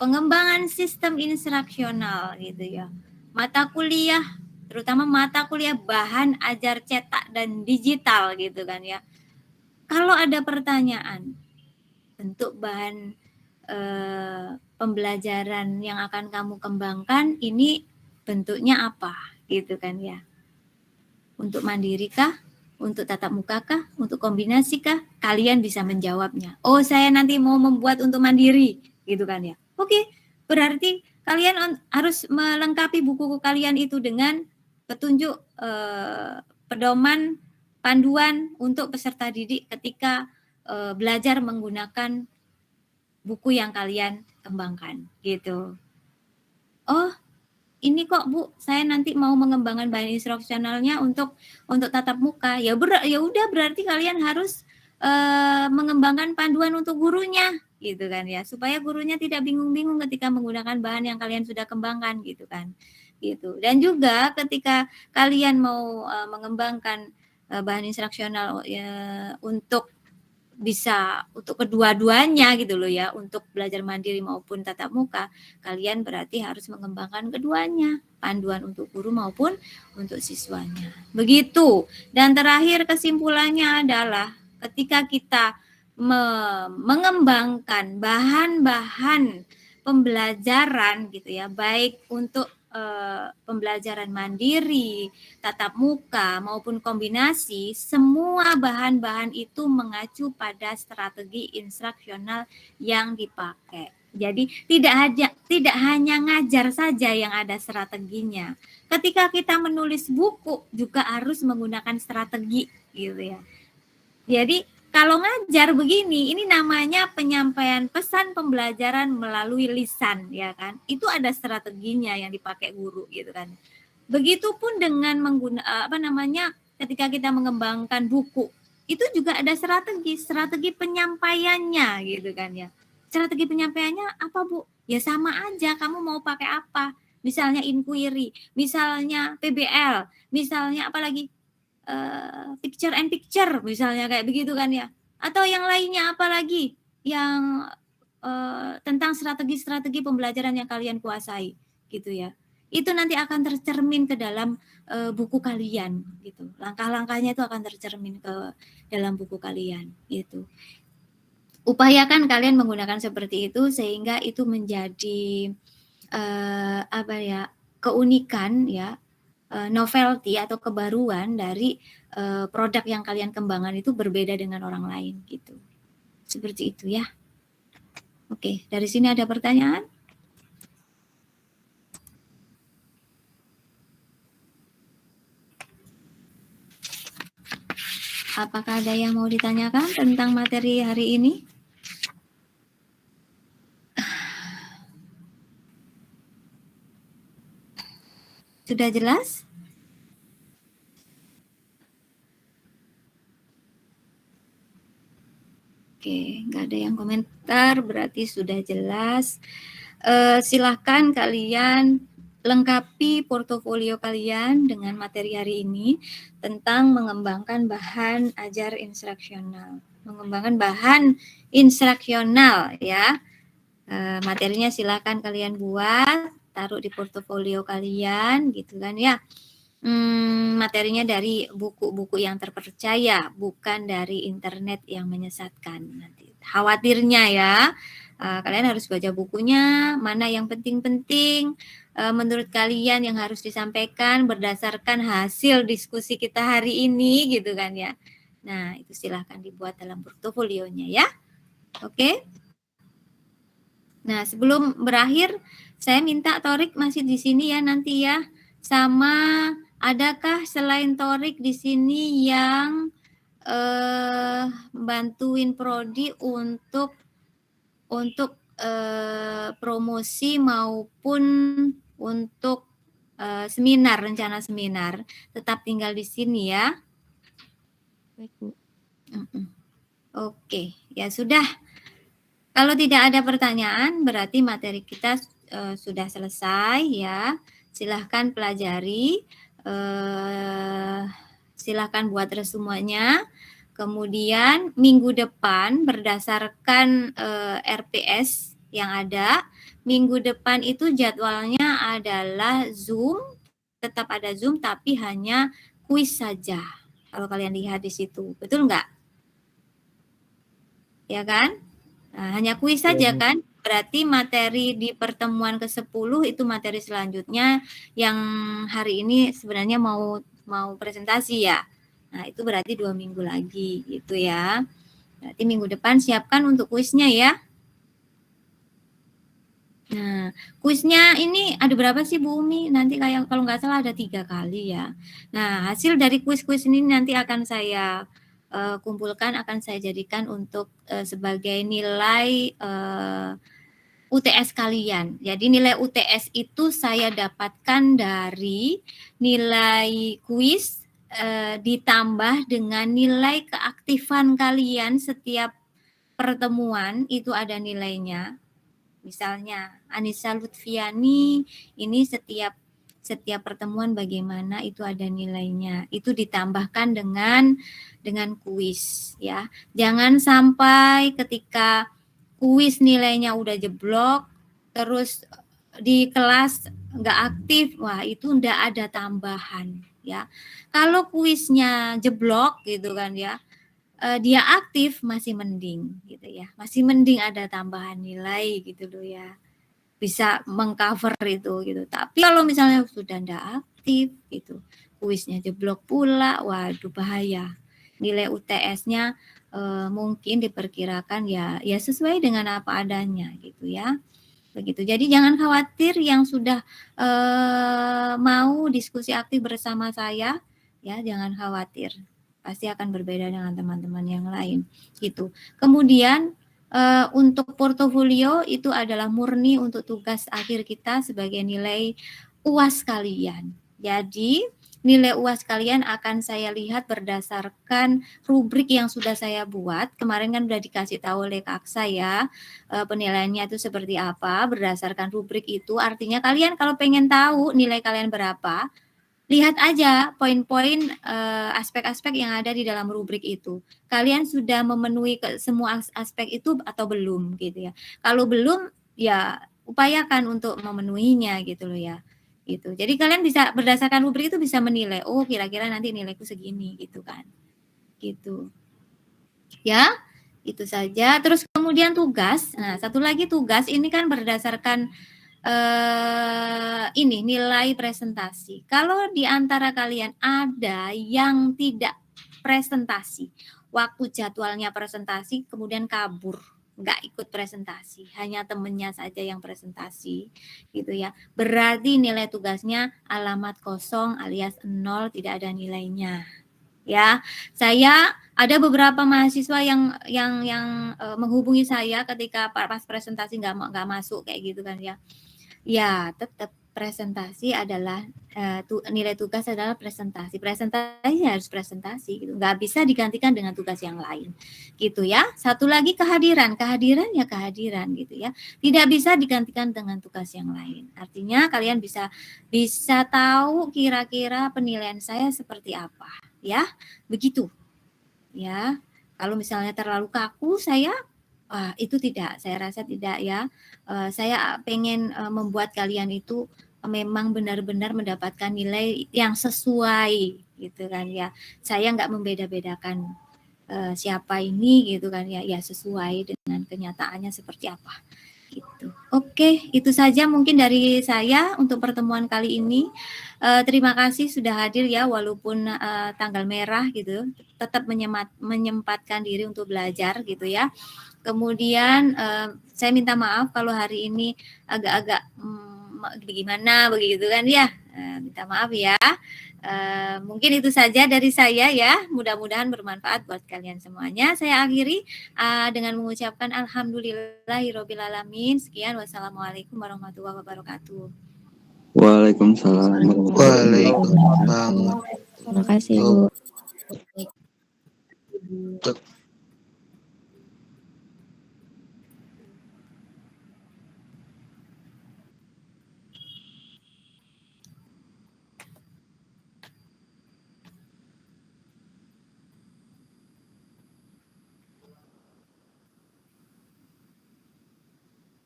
pengembangan sistem instruksional gitu ya. Mata kuliah, terutama mata kuliah bahan ajar cetak dan digital gitu kan ya. Kalau ada pertanyaan bentuk bahan pembelajaran yang akan kamu kembangkan ini bentuknya apa gitu kan ya. Untuk mandiri kah? Untuk tatap muka kah? Untuk kombinasi kah? Kalian bisa menjawabnya. Oh, saya nanti mau membuat untuk mandiri gitu kan ya. Oke, berarti kalian harus melengkapi buku kalian itu dengan petunjuk pedoman panduan untuk peserta didik ketika belajar menggunakan buku yang kalian kembangkan gitu. Oh, ini kok Bu, saya nanti mau mengembangkan bahan instruksionalnya untuk tatap muka. Ya udah berarti kalian harus mengembangkan panduan untuk gurunya gitu kan ya, supaya gurunya tidak bingung-bingung ketika menggunakan bahan yang kalian sudah kembangkan gitu kan. gitu. Dan juga ketika kalian mau mengembangkan bahan instruksional untuk bisa untuk kedua-duanya gitu loh ya, untuk belajar mandiri maupun tatap muka, kalian berarti harus mengembangkan keduanya, panduan untuk guru maupun untuk siswanya. Begitu. Dan terakhir kesimpulannya adalah ketika kita mengembangkan bahan-bahan pembelajaran gitu ya, baik untuk pembelajaran mandiri, tatap muka maupun kombinasi, semua bahan-bahan itu mengacu pada strategi instruksional yang dipakai. Jadi tidak hanya ngajar saja yang ada strateginya. Ketika kita menulis buku juga harus menggunakan strategi gitu ya. Jadi kalau ngajar begini, ini namanya penyampaian pesan pembelajaran melalui lisan, ya kan? Itu ada strateginya yang dipakai guru, gitu kan? Begitupun dengan ketika kita mengembangkan buku, itu juga ada strategi penyampaiannya, gitu kan ya? Strategi penyampaiannya apa, Bu? Ya sama aja, kamu mau pakai apa? Misalnya inquiry, misalnya PBL, misalnya apalagi picture and picture misalnya kayak begitu kan ya, atau yang lainnya apalagi yang tentang strategi-strategi pembelajaran yang kalian kuasai gitu ya, itu nanti akan tercermin ke dalam buku kalian gitu, langkah-langkahnya itu akan tercermin ke dalam buku kalian gitu. Upayakan kalian menggunakan seperti itu sehingga itu menjadi keunikan ya, novelty atau kebaruan dari produk yang kalian kembangkan itu berbeda dengan orang lain gitu. Seperti itu ya. Oke, dari sini ada pertanyaan? Apakah ada yang mau ditanyakan tentang materi hari ini? Sudah jelas? Oke, nggak ada yang komentar, berarti sudah jelas. Silahkan kalian lengkapi portofolio kalian dengan materi hari ini tentang mengembangkan bahan ajar instruksional. Mengembangkan bahan instruksional ya. Materinya silahkan kalian buat, taruh di portofolio kalian gitu kan ya. Materinya dari buku-buku yang terpercaya, bukan dari internet yang menyesatkan. Nanti khawatirnya ya, kalian harus baca bukunya, mana yang penting-penting menurut kalian yang harus disampaikan berdasarkan hasil diskusi kita hari ini gitu kan ya. Nah, itu silahkan dibuat dalam portofolionya ya. Oke. Nah, sebelum berakhir, saya minta Torik masih di sini ya nanti ya. Sama adakah selain Torik di sini yang bantuin Prodi untuk promosi maupun untuk seminar, rencana seminar, tetap tinggal di sini ya. Baik, Bu. Oke, ya sudah. Kalau tidak ada pertanyaan, berarti materi kita sudah selesai ya. Silahkan pelajari, silahkan buat resumenya. Kemudian minggu depan berdasarkan RPS yang ada, minggu depan itu jadwalnya adalah Zoom, tetap ada Zoom tapi hanya kuis saja. Kalau kalian lihat di situ, betul nggak? Ya kan? Nah, hanya kuis saja kan? Berarti materi di pertemuan ke-10 itu materi selanjutnya yang hari ini sebenarnya mau presentasi ya. Nah, itu berarti 2 minggu lagi gitu ya. Berarti minggu depan siapkan untuk kuisnya ya. Nah, kuisnya ini ada berapa sih Bu Umi? Nanti kayak kalau nggak salah ada 3 kali ya. Nah, hasil dari kuis-kuis ini nanti akan saya kumpulkan, akan saya jadikan untuk sebagai nilai UTS kalian. Jadi nilai UTS itu saya dapatkan dari nilai kuis ditambah dengan nilai keaktifan kalian setiap pertemuan, itu ada nilainya. Misalnya Anissa Lutfiani ini setiap setiap pertemuan bagaimana itu ada nilainya. Itu ditambahkan dengan kuis ya. Jangan sampai ketika kuis nilainya udah jeblok, terus di kelas nggak aktif, wah itu nggak ada tambahan ya. Kalau kuisnya jeblok gitu kan ya, dia aktif masih mending gitu ya, masih mending ada tambahan nilai gitu loh ya, bisa mengcover itu gitu. Tapi kalau misalnya sudah nggak aktif gitu, kuisnya jeblok pula, waduh bahaya. Nilai UTS-nya mungkin diperkirakan ya sesuai dengan apa adanya gitu ya. Begitu. Jadi jangan khawatir yang sudah mau diskusi aktif bersama saya, ya jangan khawatir. Pasti akan berbeda dengan teman-teman yang lain. Gitu. Kemudian untuk portofolio itu adalah murni untuk tugas akhir kita sebagai nilai UAS kalian. Jadi nilai UAS kalian akan saya lihat berdasarkan rubrik yang sudah saya buat. Kemarin kan sudah dikasih tahu oleh Kak saya penilaiannya itu seperti apa berdasarkan rubrik itu. Artinya kalian kalau pengen tahu nilai kalian berapa, lihat aja poin-poin aspek-aspek yang ada di dalam rubrik itu. Kalian sudah memenuhi semua aspek itu atau belum gitu ya. Kalau belum ya upayakan untuk memenuhinya gitu loh ya. Gitu. Jadi kalian bisa berdasarkan rubrik itu bisa menilai, oh kira-kira nanti nilaiku segini gitu kan. Gitu. Ya, itu saja. Terus kemudian tugas. Nah, satu lagi tugas ini kan berdasarkan ini nilai presentasi. Kalau di antara kalian ada yang tidak presentasi, waktu jadwalnya presentasi kemudian kabur, nggak ikut presentasi, hanya temennya saja yang presentasi gitu ya, berarti nilai tugasnya alamat kosong alias 0, tidak ada nilainya ya. Saya ada beberapa mahasiswa yang menghubungi saya ketika pas presentasi nggak masuk kayak gitu kan ya. Ya, tetap presentasi adalah nilai tugas adalah presentasi. Presentasi harus presentasi gitu. Nggak bisa digantikan dengan tugas yang lain. Gitu ya. Satu lagi kehadiran. Kehadiran ya kehadiran gitu ya. Tidak bisa digantikan dengan tugas yang lain. Artinya kalian bisa tahu kira-kira penilaian saya seperti apa, ya. Begitu. Ya. Kalau misalnya terlalu kaku saya itu tidak, saya rasa tidak ya. Saya pengen membuat kalian itu memang benar-benar mendapatkan nilai yang sesuai gitu kan ya. Saya nggak membeda-bedakan siapa ini gitu kan ya, ya sesuai dengan kenyataannya seperti apa gitu. Oke, itu saja mungkin dari saya untuk pertemuan kali ini. Terima kasih sudah hadir ya, walaupun tanggal merah gitu, tetap menyempatkan diri untuk belajar gitu ya. Kemudian saya minta maaf kalau hari ini agak-agak bagaimana begitu kan ya, minta maaf ya. Mungkin itu saja dari saya ya, mudah-mudahan bermanfaat buat kalian semuanya. Saya akhiri dengan mengucapkan alhamdulillahirobbilalamin. Sekian, wassalamualaikum warahmatullahi wabarakatuh. Waalaikumsalam. Waalaikumsalam. Terima kasih Bu.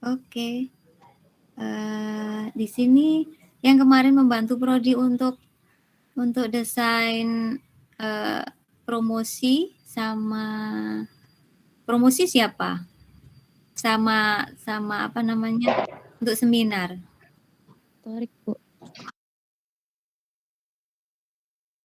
Oke. Di sini yang kemarin membantu Prodi untuk desain promosi siapa? Sama apa namanya? Untuk seminar. Torik Bu.